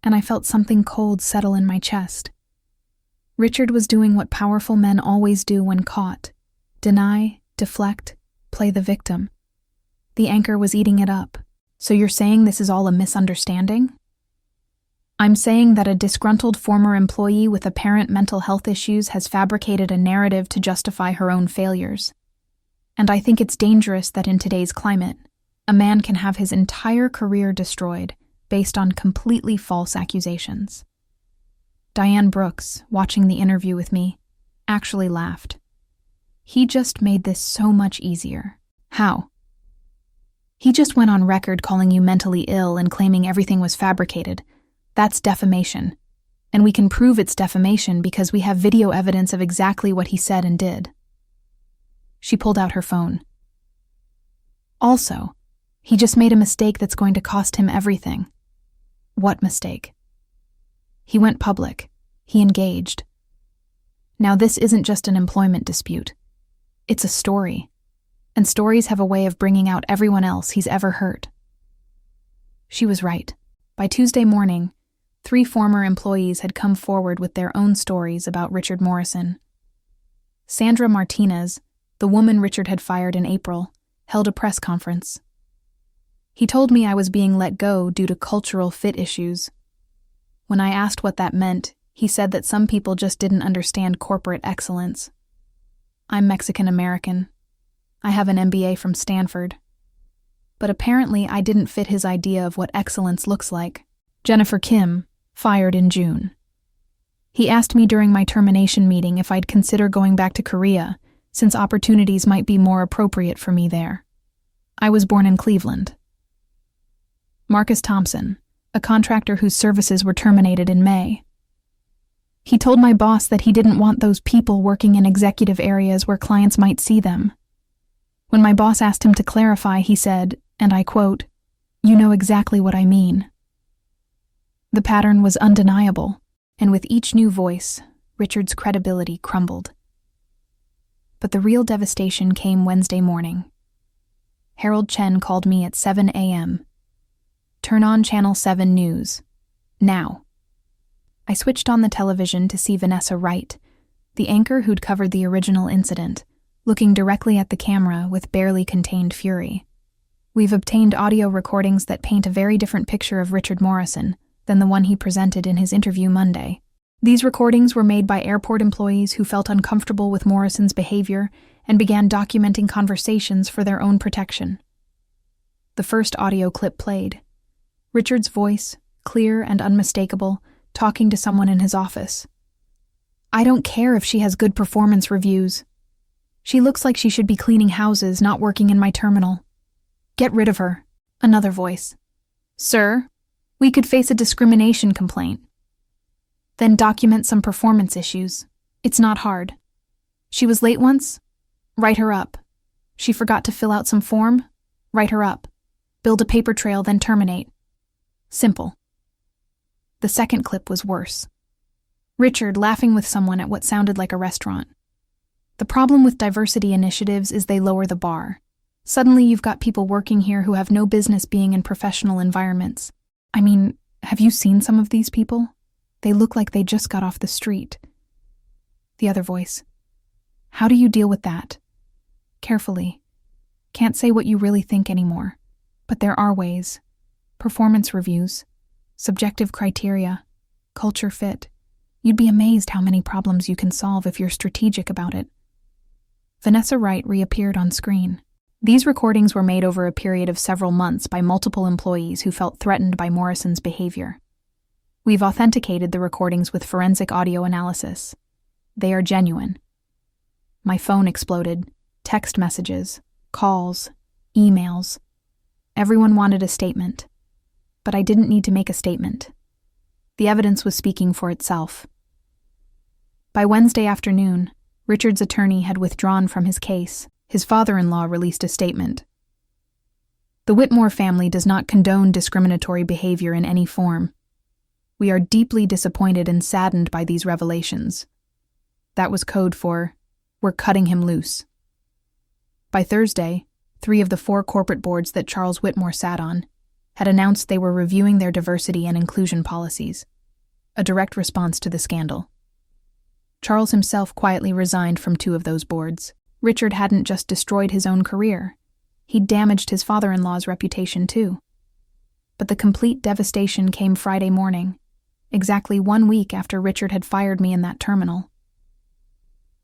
and I felt something cold settle in my chest. Richard was doing what powerful men always do when caught: deny, deflect, play the victim. The anchor was eating it up. So you're saying this is all a misunderstanding? I'm saying that a disgruntled former employee with apparent mental health issues has fabricated a narrative to justify her own failures. And I think it's dangerous that in today's climate, a man can have his entire career destroyed based on completely false accusations. Diane Brooks, watching the interview with me, actually laughed. He just made this so much easier. How? He just went on record calling you mentally ill and claiming everything was fabricated. That's defamation. And we can prove it's defamation because we have video evidence of exactly what he said and did. She pulled out her phone. Also, he just made a mistake that's going to cost him everything. What mistake? He went public. He engaged. Now this isn't just an employment dispute. It's a story. And stories have a way of bringing out everyone else he's ever hurt. She was right. By Tuesday morning, 3 former employees had come forward with their own stories about Richard Morrison. Sandra Martinez, the woman Richard had fired in April, held a press conference. He told me I was being let go due to cultural fit issues. When I asked what that meant, he said that some people just didn't understand corporate excellence. I'm Mexican-American. I have an MBA from Stanford. But apparently I didn't fit his idea of what excellence looks like. Jennifer Kim, fired in June. He asked me during my termination meeting if I'd consider going back to Korea, since opportunities might be more appropriate for me there. I was born in Cleveland. Marcus Thompson, a contractor whose services were terminated in May. He told my boss that he didn't want those people working in executive areas where clients might see them. When my boss asked him to clarify, he said, and I quote, "You know exactly what I mean." The pattern was undeniable, and with each new voice, Richard's credibility crumbled. But the real devastation came Wednesday morning. Harold Chen called me at 7 a.m. "Turn on Channel 7 News. Now." I switched on the television to see Vanessa Wright, the anchor who'd covered the original incident, looking directly at the camera with barely contained fury. We've obtained audio recordings that paint a very different picture of Richard Morrison than the one he presented in his interview Monday. These recordings were made by airport employees who felt uncomfortable with Morrison's behavior and began documenting conversations for their own protection. The first audio clip played. Richard's voice, clear and unmistakable, talking to someone in his office. "I don't care if she has good performance reviews. She looks like she should be cleaning houses, not working in my terminal. Get rid of her." Another voice. "Sir, we could face a discrimination complaint." Then document some performance issues. It's not hard. She was late once? Write her up. She forgot to fill out some form? Write her up. Build a paper trail, then terminate. Simple. The second clip was worse. Richard laughing with someone at what sounded like a restaurant. The problem with diversity initiatives is they lower the bar. Suddenly you've got people working here who have no business being in professional environments. I mean, have you seen some of these people? They look like they just got off the street. The other voice. "How do you deal with that?" Carefully. Can't say what you really think anymore. But there are ways. Performance reviews. Subjective criteria. Culture fit. You'd be amazed how many problems you can solve if you're strategic about it. Vanessa Wright reappeared on screen. These recordings were made over a period of several months by multiple employees who felt threatened by Morrison's behavior. We've authenticated the recordings with forensic audio analysis. They are genuine. My phone exploded. Text messages, calls, emails. Everyone wanted a statement. But I didn't need to make a statement. The evidence was speaking for itself. By Wednesday afternoon, Richard's attorney had withdrawn from his case. His father-in-law released a statement. The Whitmore family does not condone discriminatory behavior in any form. We are deeply disappointed and saddened by these revelations. That was code for, "We're cutting him loose." By Thursday, 3 of the 4 corporate boards that Charles Whitmore sat on had announced they were reviewing their diversity and inclusion policies, a direct response to the scandal. Charles himself quietly resigned from 2 of those boards. Richard hadn't just destroyed his own career. He'd damaged his father-in-law's reputation too. But the complete devastation came Friday morning, exactly 1 week after Richard had fired me in that terminal.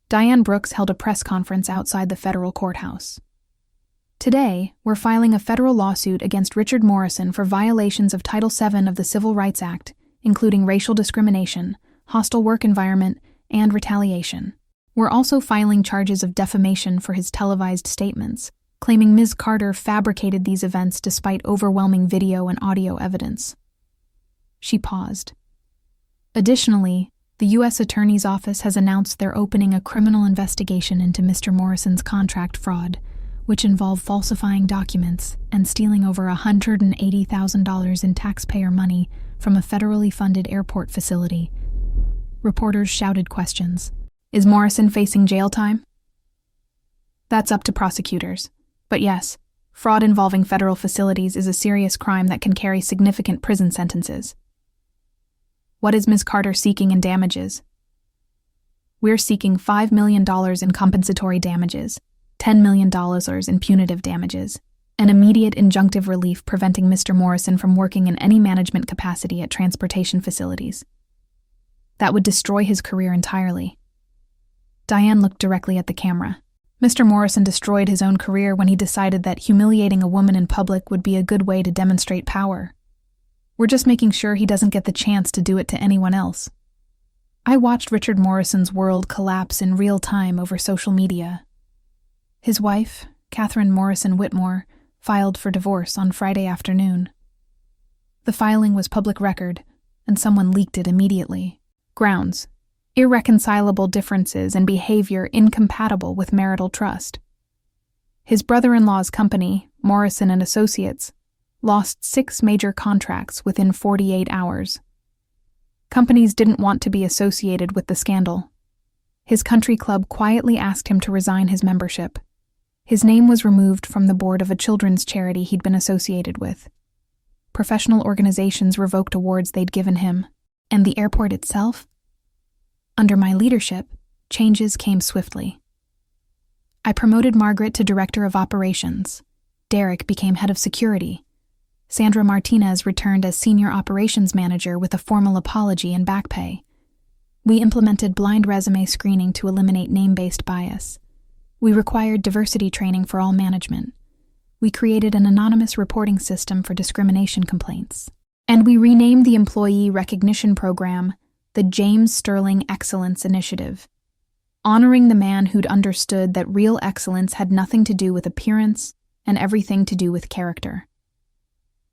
Diane Brooks held a press conference outside the federal courthouse. Today, we're filing a federal lawsuit against Richard Morrison for violations of Title VII of the Civil Rights Act, including racial discrimination, hostile work environment, and retaliation. were also filing charges of defamation for his televised statements, claiming Ms. Carter fabricated these events despite overwhelming video and audio evidence. She paused. Additionally, the U.S. Attorney's Office has announced they're opening a criminal investigation into Mr. Morrison's contract fraud, which involved falsifying documents and stealing over $180,000 in taxpayer money from a federally funded airport facility. Reporters shouted questions. Is Morrison facing jail time? That's up to prosecutors. But yes, fraud involving federal facilities is a serious crime that can carry significant prison sentences. What is Ms. Carter seeking in damages? We're seeking $5 million in compensatory damages, $10 million in punitive damages, and immediate injunctive relief preventing Mr. Morrison from working in any management capacity at transportation facilities. That would destroy his career entirely. Diane looked directly at the camera. Mr. Morrison destroyed his own career when he decided that humiliating a woman in public would be a good way to demonstrate power. We're just making sure he doesn't get the chance to do it to anyone else. I watched Richard Morrison's world collapse in real time over social media. His wife, Catherine Morrison Whitmore, filed for divorce on Friday afternoon. The filing was public record, and someone leaked it immediately. Grounds: irreconcilable differences and behavior incompatible with marital trust. His brother-in-law's company, Morrison and Associates, lost 6 major contracts within 48 hours. Companies didn't want to be associated with the scandal. His country club quietly asked him to resign his membership. His name was removed from the board of a children's charity he'd been associated with. Professional organizations revoked awards they'd given him, and the airport itself? Under my leadership, changes came swiftly. I promoted Margaret to Director of Operations. Derek became Head of Security. Sandra Martinez returned as Senior Operations Manager with a formal apology and back pay. We implemented blind resume screening to eliminate name-based bias. We required diversity training for all management. We created an anonymous reporting system for discrimination complaints. And we renamed the Employee Recognition Program the James Sterling Excellence Initiative, honoring the man who'd understood that real excellence had nothing to do with appearance and everything to do with character.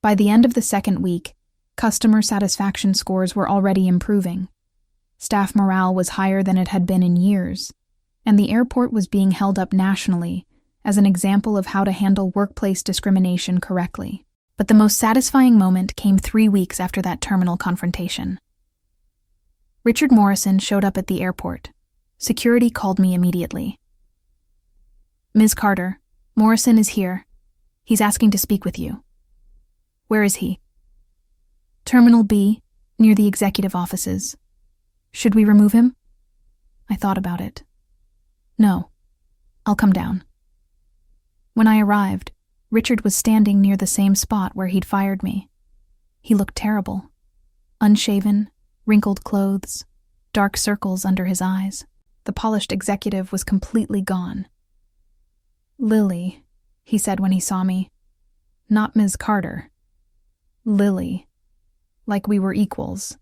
By the end of the second week, customer satisfaction scores were already improving. Staff morale was higher than it had been in years, and the airport was being held up nationally as an example of how to handle workplace discrimination correctly. But the most satisfying moment came 3 weeks after that terminal confrontation. Richard Morrison showed up at the airport. Security called me immediately. Ms. Carter, Morrison is here. He's asking to speak with you. Where is he? Terminal B, near the executive offices. Should we remove him? I thought about it. No. I'll come down. When I arrived, Richard was standing near the same spot where he'd fired me. He looked terrible. Unshaven, wrinkled clothes, dark circles under his eyes. The polished executive was completely gone. Lily, he said when he saw me. Not Ms. Carter. Lily. Like we were equals.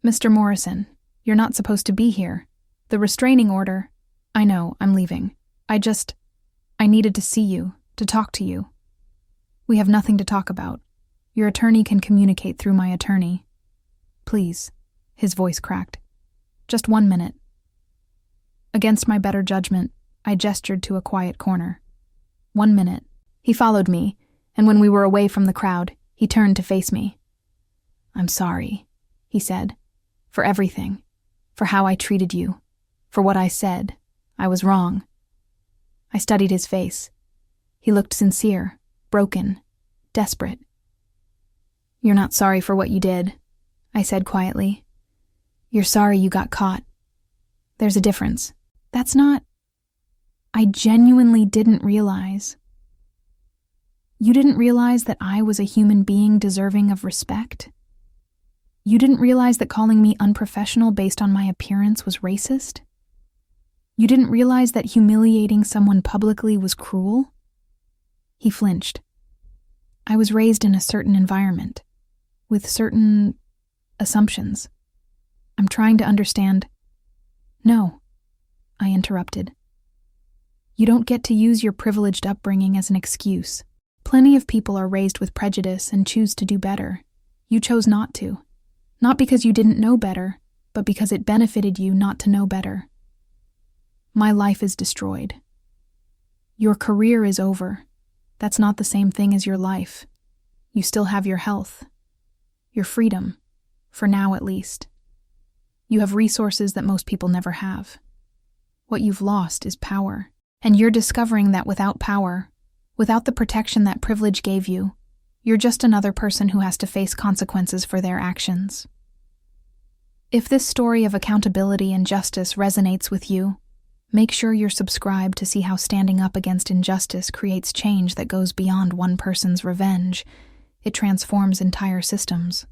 Mr. Morrison, you're not supposed to be here. The restraining order. I know, I'm leaving. I needed to see you, to talk to you. We have nothing to talk about. Your attorney can communicate through my attorney. Please, his voice cracked. Just 1 minute. Against my better judgment, I gestured to a quiet corner. 1 minute. He followed me, and when we were away from the crowd, he turned to face me. I'm sorry, he said, for everything, for how I treated you, for what I said. I was wrong. I studied his face. He looked sincere, broken, desperate. You're not sorry for what you did, I said quietly. You're sorry you got caught. There's a difference. That's not... I genuinely didn't realize. You didn't realize that I was a human being deserving of respect? You didn't realize that calling me unprofessional based on my appearance was racist? You didn't realize that humiliating someone publicly was cruel? He flinched. I was raised in a certain environment, with certain assumptions. I'm trying to understand. No, I interrupted. You don't get to use your privileged upbringing as an excuse. Plenty of people are raised with prejudice and choose to do better. You chose not to. Not because you didn't know better, but because it benefited you not to know better. My life is destroyed. Your career is over. That's not the same thing as your life. You still have your health, your freedom, for now at least. You have resources that most people never have. What you've lost is power, and you're discovering that without power, without the protection that privilege gave you, you're just another person who has to face consequences for their actions. If this story of accountability and justice resonates with you, make sure you're subscribed to see how standing up against injustice creates change that goes beyond one person's revenge. It transforms entire systems.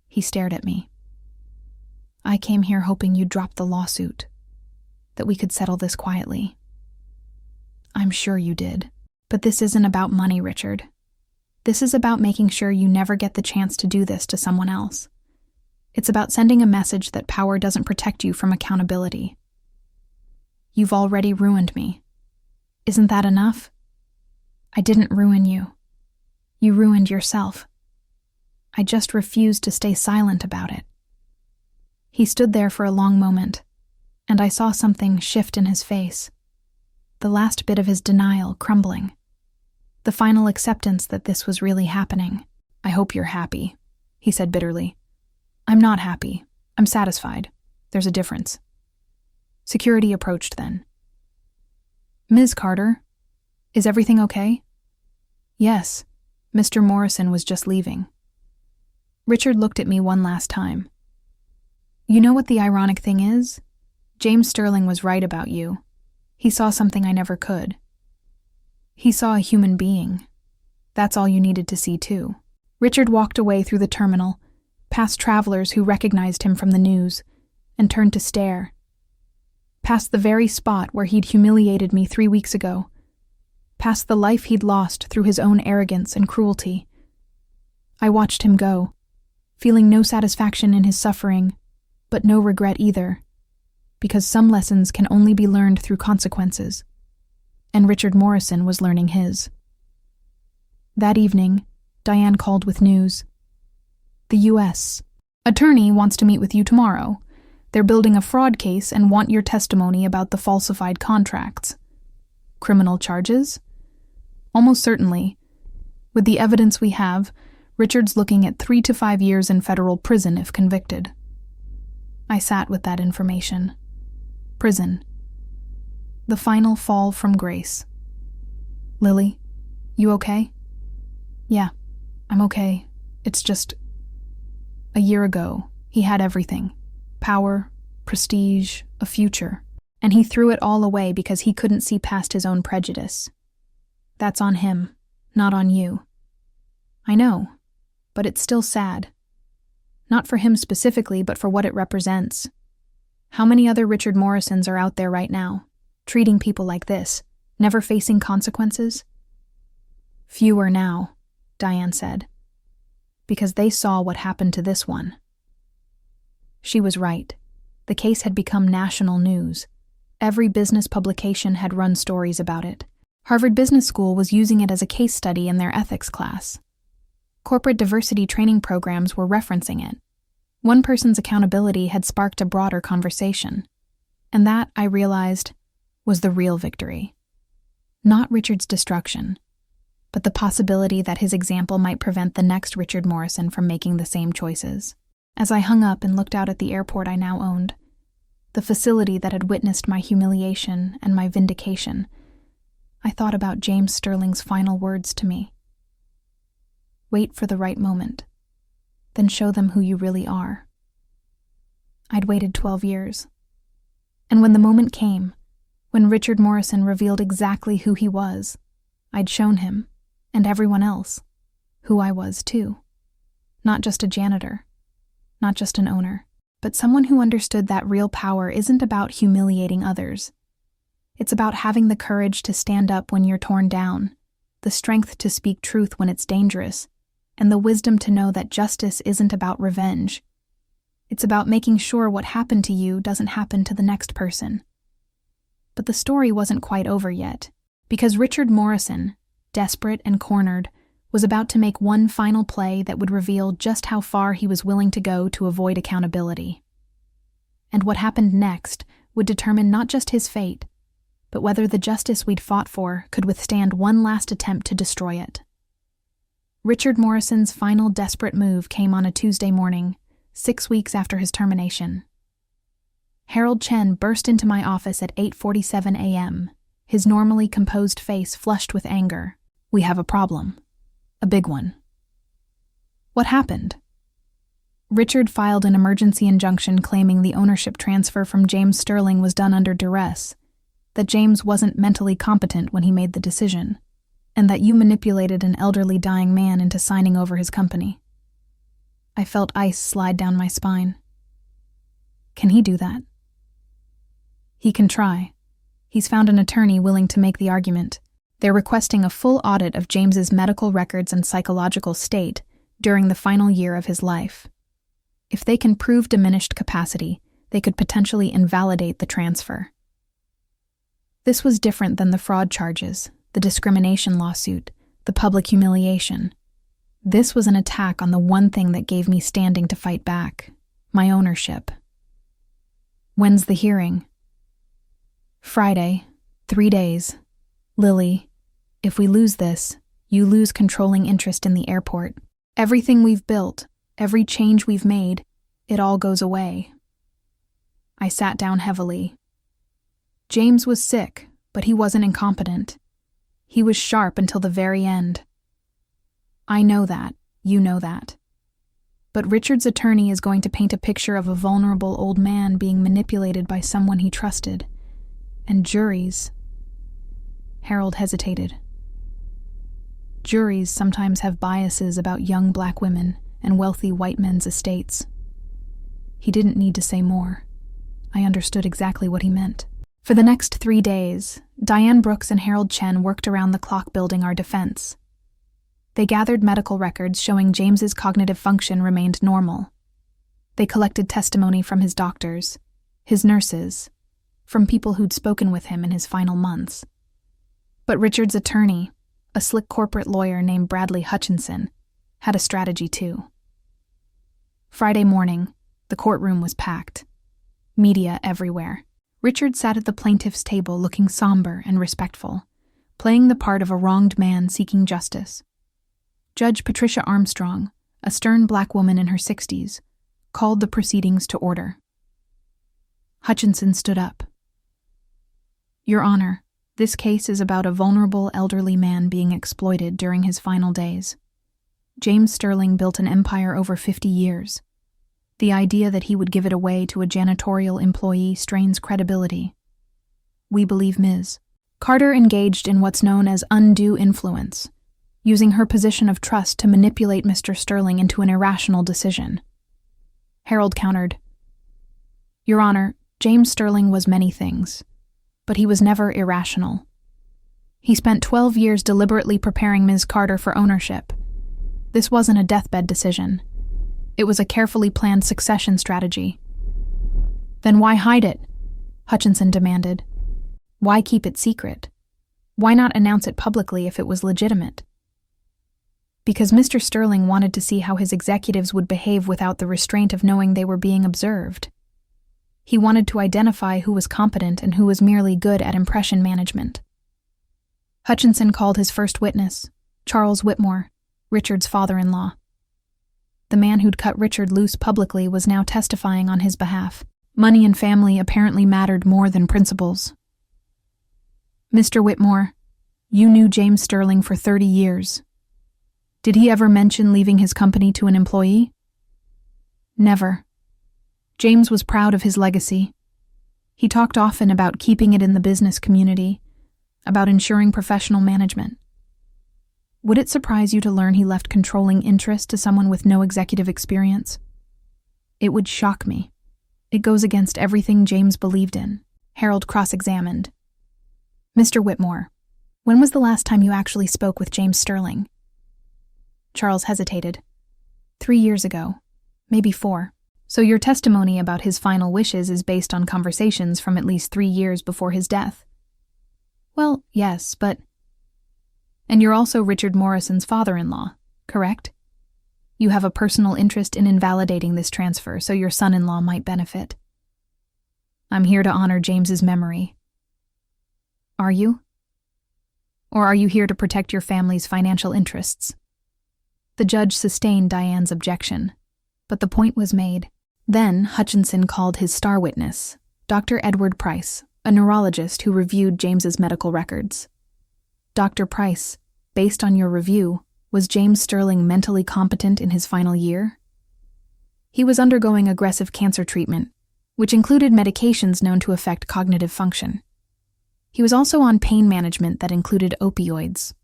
He stared at me. I came here hoping you'd drop the lawsuit, that we could settle this quietly. I'm sure you did. But this isn't about money, Richard. This is about making sure you never get the chance to do this to someone else. It's about sending a message that power doesn't protect you from accountability. You've already ruined me. Isn't that enough? I didn't ruin you. You ruined yourself. I just refused to stay silent about it. He stood there for a long moment, and I saw something shift in his face. The last bit of his denial crumbling. The final acceptance that this was really happening. I hope you're happy, he said bitterly. I'm not happy. I'm satisfied. There's a difference. Security approached then. Ms. Carter, is everything okay? Yes, Mr. Morrison was just leaving. Richard looked at me one last time. You know what the ironic thing is? James Sterling was right about you. He saw something I never could. He saw a human being. That's all you needed to see, too. Richard walked away through the terminal, past travelers who recognized him from the news, and turned to stare. Past the very spot where he'd humiliated me 3 weeks ago. Past the life he'd lost through his own arrogance and cruelty. I watched him go, feeling no satisfaction in his suffering, but no regret either, because some lessons can only be learned through consequences, and Richard Morrison was learning his. That evening, Diane called with news. The U.S. attorney wants to meet with you tomorrow. They're building a fraud case and want your testimony about the falsified contracts. Criminal charges? Almost certainly. With the evidence we have, Richard's looking at 3 to 5 years in federal prison if convicted. I sat with that information. Prison. The final fall from grace. Lily, you okay? Yeah, I'm okay. It's just... A year ago, he had everything. Power, prestige, a future. And he threw it all away because he couldn't see past his own prejudice. That's on him, not on you. I know, but it's still sad. Not for him specifically, but for what it represents. How many other Richard Morrisons are out there right now, treating people like this, never facing consequences? Fewer now, Diane said, because they saw what happened to this one. She was right. The case had become national news. Every business publication had run stories about it. Harvard Business School was using it as a case study in their ethics class. Corporate diversity training programs were referencing it. One person's accountability had sparked a broader conversation. And that, I realized, was the real victory. Not Richard's destruction, but the possibility that his example might prevent the next Richard Morrison from making the same choices. As I hung up and looked out at the airport I now owned, the facility that had witnessed my humiliation and my vindication, I thought about James Sterling's final words to me. Wait for the right moment, then show them who you really are. I'd waited 12 years. And when the moment came, when Richard Morrison revealed exactly who he was, I'd shown him, and everyone else, who I was too. Not just a janitor, not just an owner, but someone who understood that real power isn't about humiliating others. It's about having the courage to stand up when you're torn down, the strength to speak truth when it's dangerous, and the wisdom to know that justice isn't about revenge. It's about making sure what happened to you doesn't happen to the next person. But the story wasn't quite over yet, because Richard Morrison, desperate and cornered, was about to make one final play that would reveal just how far he was willing to go to avoid accountability. And what happened next would determine not just his fate, but whether the justice we'd fought for could withstand one last attempt to destroy it. Richard Morrison's final desperate move came on a Tuesday morning, 6 weeks after his termination. Harold Chen burst into my office at 8:47 a.m., his normally composed face flushed with anger. "We have a problem. A big one." "What happened?" Richard filed an emergency injunction claiming the ownership transfer from James Sterling was done under duress, that James wasn't mentally competent when he made the decision, and that you manipulated an elderly dying man into signing over his company. I felt ice slide down my spine. Can he do that? He can try. He's found an attorney willing to make the argument. They're requesting a full audit of James's medical records and psychological state during the final year of his life. If they can prove diminished capacity, they could potentially invalidate the transfer. This was different than the fraud charges, the discrimination lawsuit, the public humiliation. This was an attack on the one thing that gave me standing to fight back, my ownership. When's the hearing? Friday, 3 days. Lily, if we lose this, you lose controlling interest in the airport. Everything we've built, every change we've made, it all goes away. I sat down heavily. James was sick, but he wasn't incompetent. He was sharp until the very end. I know that, you know that. But Richard's attorney is going to paint a picture of a vulnerable old man being manipulated by someone he trusted. And juries... Harold hesitated. Juries sometimes have biases about young black women and wealthy white men's estates. He didn't need to say more. I understood exactly what he meant. For the next 3 days, Diane Brooks and Harold Chen worked around the clock building our defense. They gathered medical records showing James's cognitive function remained normal. They collected testimony from his doctors, his nurses, from people who'd spoken with him in his final months. But Richard's attorney, a slick corporate lawyer named Bradley Hutchinson, had a strategy too. Friday morning, the courtroom was packed. Media everywhere. Richard sat at the plaintiff's table looking somber and respectful, playing the part of a wronged man seeking justice. Judge Patricia Armstrong, a stern black woman in her 60s, called the proceedings to order. Hutchinson stood up. Your Honor, this case is about a vulnerable elderly man being exploited during his final days. James Sterling built an empire over 50 years. The idea that he would give it away to a janitorial employee strains credibility. We believe Ms. Carter engaged in what's known as undue influence, using her position of trust to manipulate Mr. Sterling into an irrational decision. Harold countered, Your Honor, James Sterling was many things, but he was never irrational. He spent 12 years deliberately preparing Ms. Carter for ownership. This wasn't a deathbed decision. It was a carefully planned succession strategy. Then why hide it? Hutchinson demanded. Why keep it secret? Why not announce it publicly if it was legitimate? Because Mr. Sterling wanted to see how his executives would behave without the restraint of knowing they were being observed. He wanted to identify who was competent and who was merely good at impression management. Hutchinson called his first witness, Charles Whitmore, Richard's father-in-law. The man who'd cut Richard loose publicly was now testifying on his behalf. Money and family apparently mattered more than principles. Mr. Whitmore, you knew James Sterling for 30 years. Did he ever mention leaving his company to an employee? Never. James was proud of his legacy. He talked often about keeping it in the business community, about ensuring professional management. Would it surprise you to learn he left controlling interest to someone with no executive experience? It would shock me. It goes against everything James believed in. Harold cross-examined. Mr. Whitmore, when was the last time you actually spoke with James Sterling? Charles hesitated. 3 years ago. Maybe 4. So your testimony about his final wishes is based on conversations from at least 3 years before his death? Well, yes, but... And you're also Richard Morrison's father-in-law, correct? You have a personal interest in invalidating this transfer so your son-in-law might benefit. I'm here to honor James's memory. Are you? Or are you here to protect your family's financial interests? The judge sustained Diane's objection, but the point was made. Then Hutchinson called his star witness, Dr. Edward Price, a neurologist who reviewed James's medical records. Dr. Price, based on your review, was James Sterling mentally competent in his final year? He was undergoing aggressive cancer treatment, which included medications known to affect cognitive function. He was also on pain management that included opioids.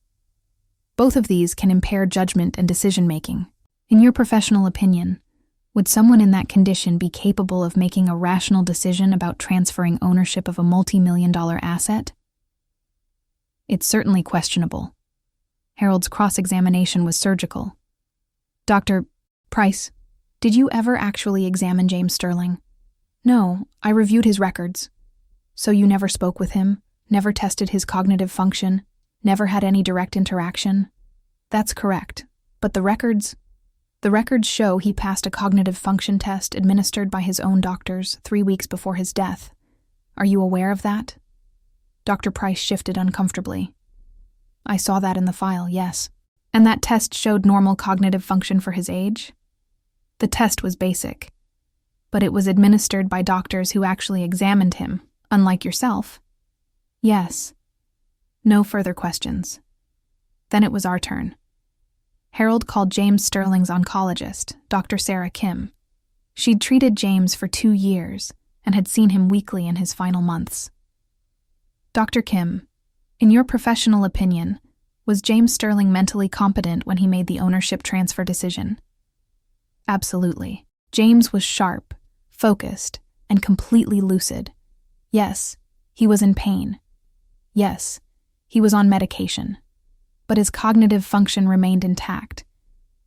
Both of these can impair judgment and decision-making. In your professional opinion, would someone in that condition be capable of making a rational decision about transferring ownership of a multi-million-dollar asset? It's certainly questionable. Harold's cross-examination was surgical. Dr. Price, did you ever actually examine James Sterling? No, I reviewed his records. So you never spoke with him, never tested his cognitive function, never had any direct interaction? That's correct, but the records show he passed a cognitive function test administered by his own doctors 3 weeks before his death. Are you aware of that? Dr. Price shifted uncomfortably. I saw that in the file, yes. And that test showed normal cognitive function for his age? The test was basic, but it was administered by doctors who actually examined him, unlike yourself. Yes. No further questions. Then it was our turn. Harold called James Sterling's oncologist, Dr. Sarah Kim. She'd treated James for 2 years and had seen him weekly in his final months. Dr. Kim, in your professional opinion, was James Sterling mentally competent when he made the ownership transfer decision? Absolutely. James was sharp, focused, and completely lucid. Yes, he was in pain. Yes, he was on medication. But his cognitive function remained intact.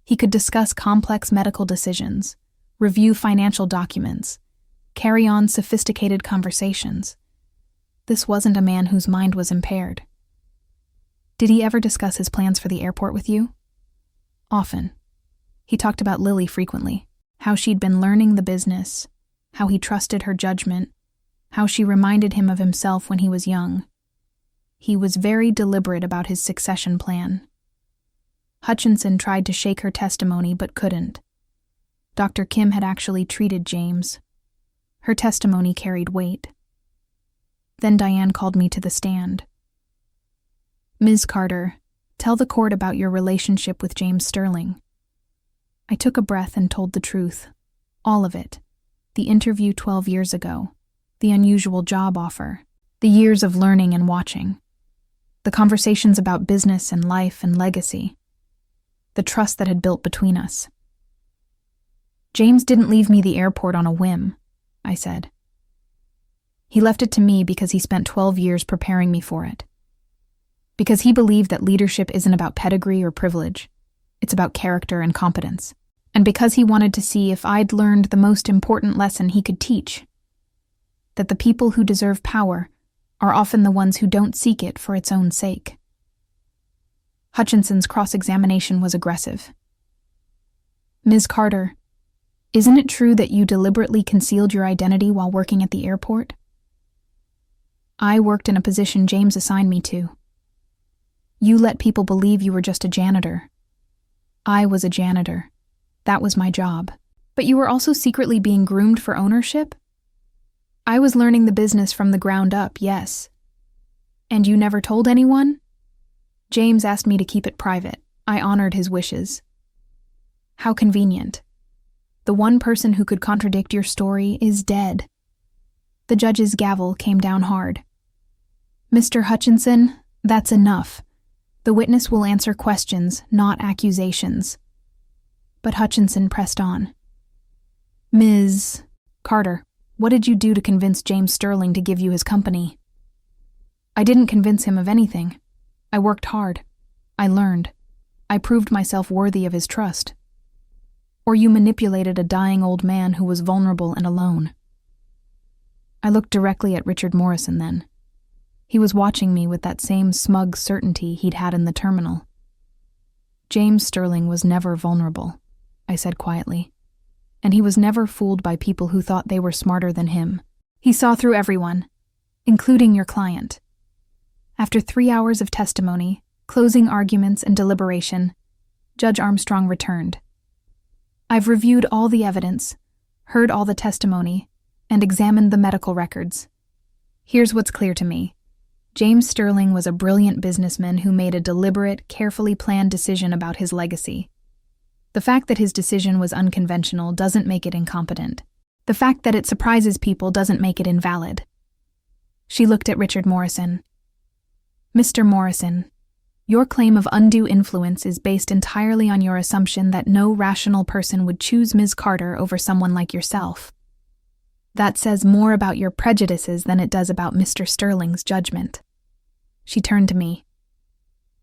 He could discuss complex medical decisions, review financial documents, carry on sophisticated conversations. This wasn't a man whose mind was impaired. Did he ever discuss his plans for the airport with you? Often. He talked about Lily frequently, how she'd been learning the business, how he trusted her judgment, how she reminded him of himself when he was young. He was very deliberate about his succession plan. Hutchinson tried to shake her testimony but couldn't. Dr. Kim had actually treated James. Her testimony carried weight. Then Diane called me to the stand. Ms. Carter, tell the court about your relationship with James Sterling. I took a breath and told the truth. All of it. The interview 12 years ago. The unusual job offer. The years of learning and watching. The conversations about business and life and legacy. The trust that had built between us. James didn't leave me the airport on a whim, I said. He left it to me because he spent 12 years preparing me for it. Because he believed that leadership isn't about pedigree or privilege. It's about character and competence. And because he wanted to see if I'd learned the most important lesson he could teach. That the people who deserve power are often the ones who don't seek it for its own sake. Hutchinson's cross-examination was aggressive. Ms. Carter, isn't it true that you deliberately concealed your identity while working at the airport? I worked in a position James assigned me to. You let people believe you were just a janitor. I was a janitor. That was my job. But you were also secretly being groomed for ownership? I was learning the business from the ground up, yes. And you never told anyone? James asked me to keep it private. I honored his wishes. How convenient. The one person who could contradict your story is dead. The judge's gavel came down hard. Mr. Hutchinson, that's enough. The witness will answer questions, not accusations. But Hutchinson pressed on. Ms. Carter, what did you do to convince James Sterling to give you his company? I didn't convince him of anything. I worked hard. I learned. I proved myself worthy of his trust. Or you manipulated a dying old man who was vulnerable and alone. I looked directly at Richard Morrison then. He was watching me with that same smug certainty he'd had in the terminal. James Sterling was never vulnerable, I said quietly. And he was never fooled by people who thought they were smarter than him. He saw through everyone, including your client. After 3 hours of testimony, closing arguments, and deliberation, Judge Armstrong returned. I've reviewed all the evidence, heard all the testimony, and examined the medical records. Here's what's clear to me. James Sterling was a brilliant businessman who made a deliberate, carefully planned decision about his legacy. The fact that his decision was unconventional doesn't make it incompetent. The fact that it surprises people doesn't make it invalid. She looked at Richard Morrison. Mr. Morrison, your claim of undue influence is based entirely on your assumption that no rational person would choose Ms. Carter over someone like yourself. That says more about your prejudices than it does about Mr. Sterling's judgment. She turned to me.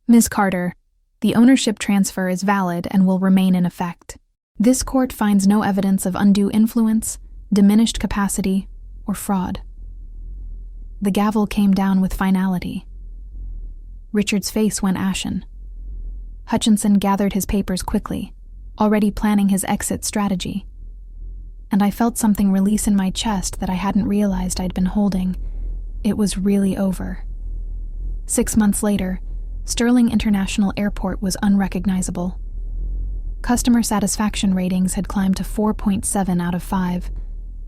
Ms. Carter, the ownership transfer is valid and will remain in effect. This court finds no evidence of undue influence, diminished capacity, or fraud. The gavel came down with finality. Richard's face went ashen. Hutchinson gathered his papers quickly, already planning his exit strategy. And I felt something release in my chest that I hadn't realized I'd been holding. It was really over. 6 months later, Sterling International Airport was unrecognizable. Customer satisfaction ratings had climbed to 4.7 out of 5,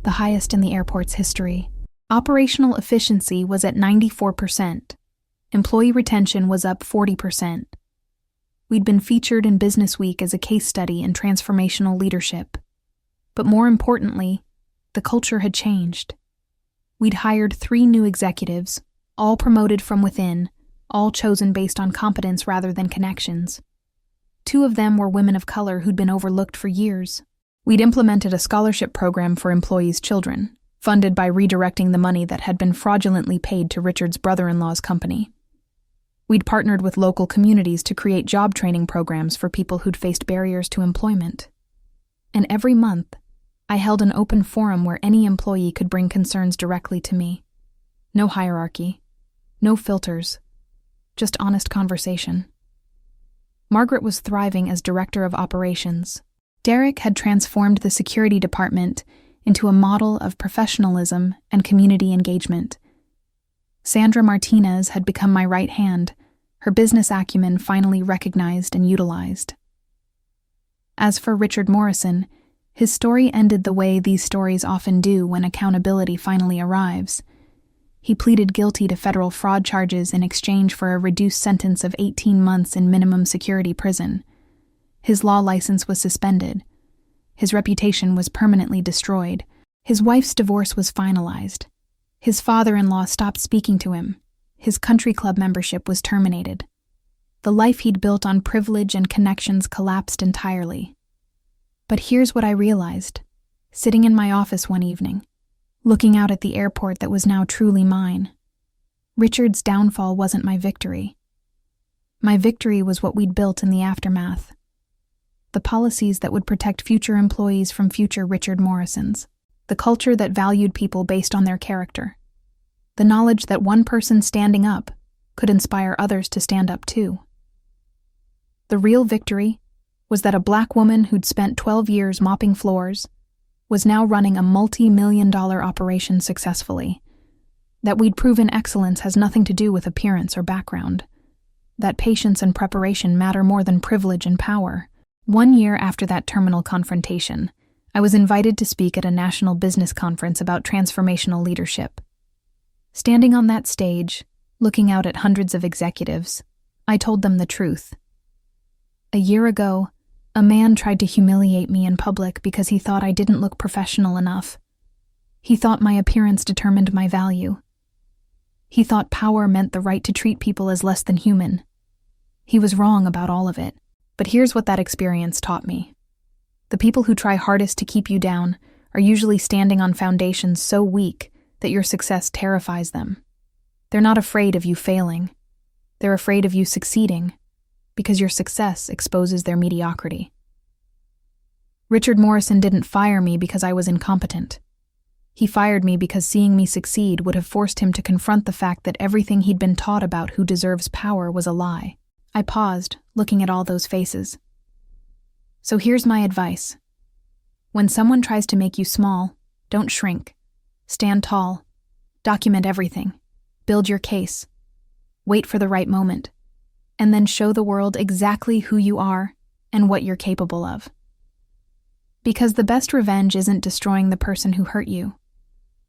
the highest in the airport's history. Operational efficiency was at 94%. Employee retention was up 40%. We'd been featured in Business Week as a case study in transformational leadership. But more importantly, the culture had changed. We'd hired 3 new executives, all promoted from within, all chosen based on competence rather than connections. 2 of them were women of color who'd been overlooked for years. We'd implemented a scholarship program for employees' children, funded by redirecting the money that had been fraudulently paid to Richard's brother-in-law's company. We'd partnered with local communities to create job training programs for people who'd faced barriers to employment. And every month, I held an open forum where any employee could bring concerns directly to me. No hierarchy, no filters, just honest conversation. Margaret was thriving as director of operations. Derek had transformed the security department into a model of professionalism and community engagement. Sandra Martinez had become my right hand, her business acumen finally recognized and utilized. As for Richard Morrison, his story ended the way these stories often do when accountability finally arrives. He pleaded guilty to federal fraud charges in exchange for a reduced sentence of 18 months in minimum security prison. His law license was suspended. His reputation was permanently destroyed. His wife's divorce was finalized. His father-in-law stopped speaking to him. His country club membership was terminated. The life he'd built on privilege and connections collapsed entirely. But here's what I realized, sitting in my office one evening, looking out at the airport that was now truly mine. Richard's downfall wasn't my victory. My victory was what we'd built in the aftermath. The policies that would protect future employees from future Richard Morrisons. The culture that valued people based on their character. The knowledge that one person standing up could inspire others to stand up too. The real victory was that a black woman who'd spent 12 years mopping floors was now running a multi-million-dollar operation successfully. That we'd proven excellence has nothing to do with appearance or background. That patience and preparation matter more than privilege and power. 1 year after that terminal confrontation, I was invited to speak at a national business conference about transformational leadership. Standing on that stage, looking out at hundreds of executives, I told them the truth. A year ago, a man tried to humiliate me in public because he thought I didn't look professional enough. He thought my appearance determined my value. He thought power meant the right to treat people as less than human. He was wrong about all of it. But here's what that experience taught me. The people who try hardest to keep you down are usually standing on foundations so weak that your success terrifies them. They're not afraid of you failing. They're afraid of you succeeding, because your success exposes their mediocrity. Richard Morrison didn't fire me because I was incompetent. He fired me because seeing me succeed would have forced him to confront the fact that everything he'd been taught about who deserves power was a lie. I paused, looking at all those faces. So here's my advice. When someone tries to make you small, don't shrink. Stand tall. Document everything. Build your case. Wait for the right moment. And then show the world exactly who you are and what you're capable of. Because the best revenge isn't destroying the person who hurt you.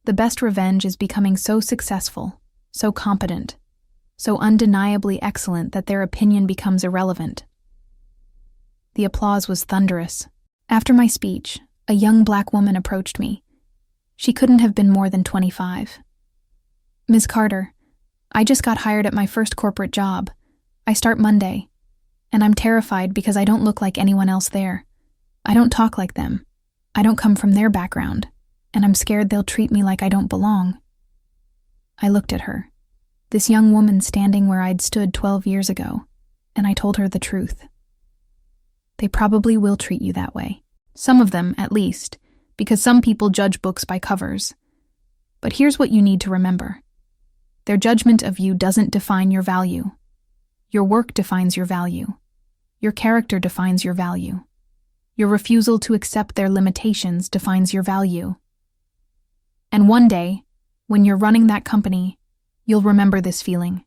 The best revenge is becoming so successful, so competent, so undeniably excellent that their opinion becomes irrelevant. The applause was thunderous. After my speech, a young black woman approached me. She couldn't have been more than 25. Ms. Carter, I just got hired at my first corporate job. I start Monday, and I'm terrified because I don't look like anyone else there. I don't talk like them. I don't come from their background, and I'm scared they'll treat me like I don't belong. I looked at her, this young woman standing where I'd stood 12 years ago, and I told her the truth. They probably will treat you that way. Some of them, at least, because some people judge books by covers. But here's what you need to remember. Their judgment of you doesn't define your value. Your work defines your value. Your character defines your value. Your refusal to accept their limitations defines your value. And one day, when you're running that company, you'll remember this feeling.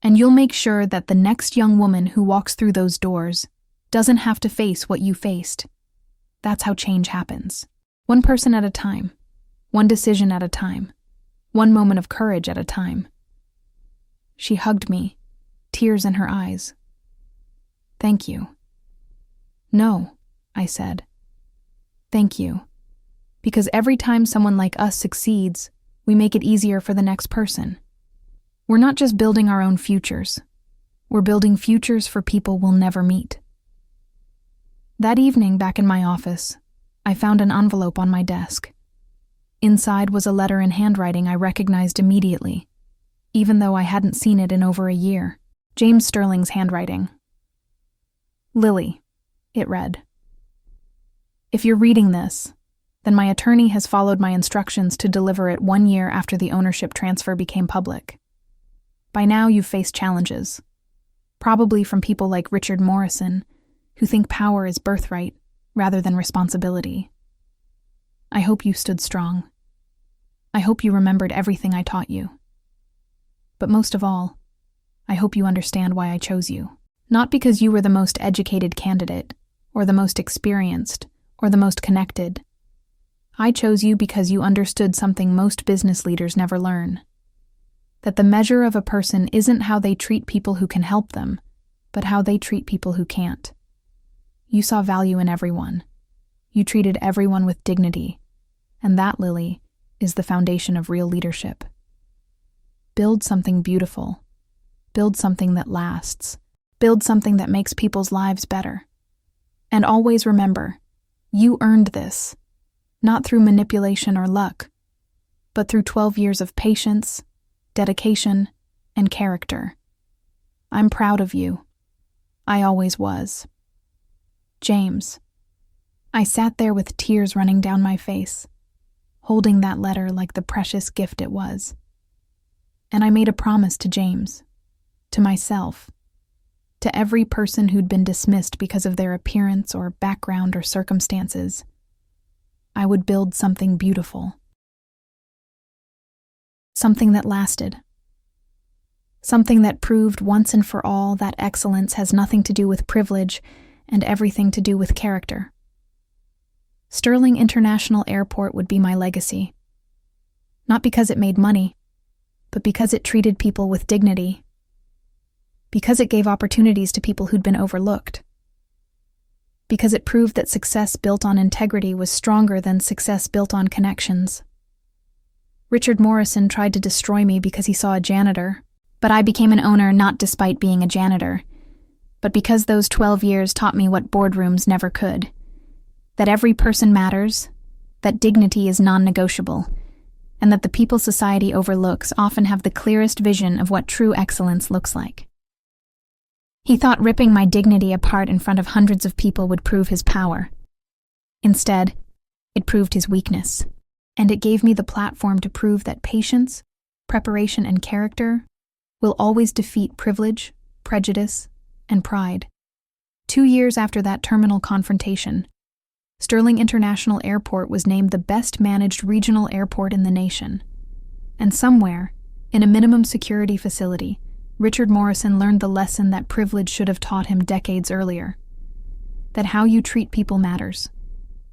And you'll make sure that the next young woman who walks through those doors doesn't have to face what you faced. That's how change happens. One person at a time. One decision at a time. One moment of courage at a time. She hugged me, tears in her eyes. Thank you. No, I said. Thank you. Because every time someone like us succeeds, we make it easier for the next person. We're not just building our own futures. We're building futures for people we'll never meet. That evening, back in my office, I found an envelope on my desk. Inside was a letter in handwriting I recognized immediately, even though I hadn't seen it in over a year. James Sterling's handwriting. Lily, it read. If you're reading this, then my attorney has followed my instructions to deliver it 1 year after the ownership transfer became public. By now you've faced challenges, probably from people like Richard Morrison, who think power is birthright rather than responsibility. I hope you stood strong. I hope you remembered everything I taught you. But most of all, I hope you understand why I chose you. Not because you were the most educated candidate, or the most experienced, or the most connected. I chose you because you understood something most business leaders never learn. That the measure of a person isn't how they treat people who can help them, but how they treat people who can't. You saw value in everyone. You treated everyone with dignity. And that, Lily, is the foundation of real leadership. Build something beautiful. Build something that lasts. Build something that makes people's lives better. And always remember, you earned this, not through manipulation or luck, but through 12 years of patience, dedication, and character. I'm proud of you. I always was. James. I sat there with tears running down my face, holding that letter like the precious gift it was. And I made a promise to James, to myself, to every person who'd been dismissed because of their appearance or background or circumstances. I would build something beautiful. Something that lasted. Something that proved once and for all that excellence has nothing to do with privilege and everything to do with character. Sterling International Airport would be my legacy. Not because it made money, but because it treated people with dignity. Because it gave opportunities to people who'd been overlooked. Because it proved that success built on integrity was stronger than success built on connections. Richard Morrison tried to destroy me because he saw a janitor, but I became an owner not despite being a janitor, but because those 12 years taught me what boardrooms never could. That every person matters, that dignity is non-negotiable, and that the people society overlooks often have the clearest vision of what true excellence looks like. He thought ripping my dignity apart in front of hundreds of people would prove his power. Instead, it proved his weakness, and it gave me the platform to prove that patience, preparation, and character will always defeat privilege, prejudice, and pride. 2 years after that terminal confrontation, Sterling International Airport was named the best-managed regional airport in the nation. And somewhere, in a minimum security facility, Richard Morrison learned the lesson that privilege should have taught him decades earlier. That how you treat people matters,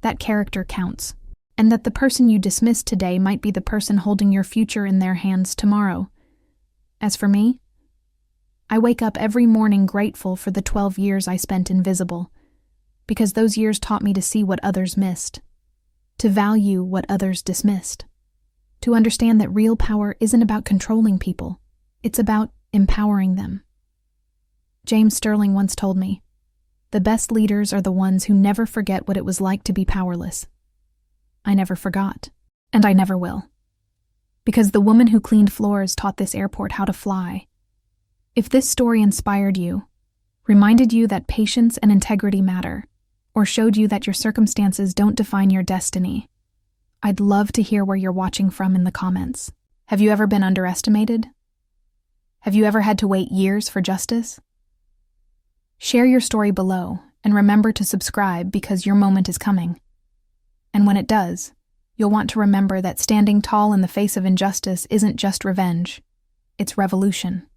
that character counts, and that the person you dismissed today might be the person holding your future in their hands tomorrow. As for me, I wake up every morning grateful for the 12 years I spent invisible, because those years taught me to see what others missed, to value what others dismissed, to understand that real power isn't about controlling people, it's about empowering them. James Sterling once told me, "The best leaders are the ones who never forget what it was like to be powerless." I never forgot, and I never will. Because the woman who cleaned floors taught this airport how to fly. If this story inspired you, reminded you that patience and integrity matter, or showed you that your circumstances don't define your destiny, I'd love to hear where you're watching from in the comments. Have you ever been underestimated? Have you ever had to wait years for justice? Share your story below, and remember to subscribe because your moment is coming. And when it does, you'll want to remember that standing tall in the face of injustice isn't just revenge, it's revolution.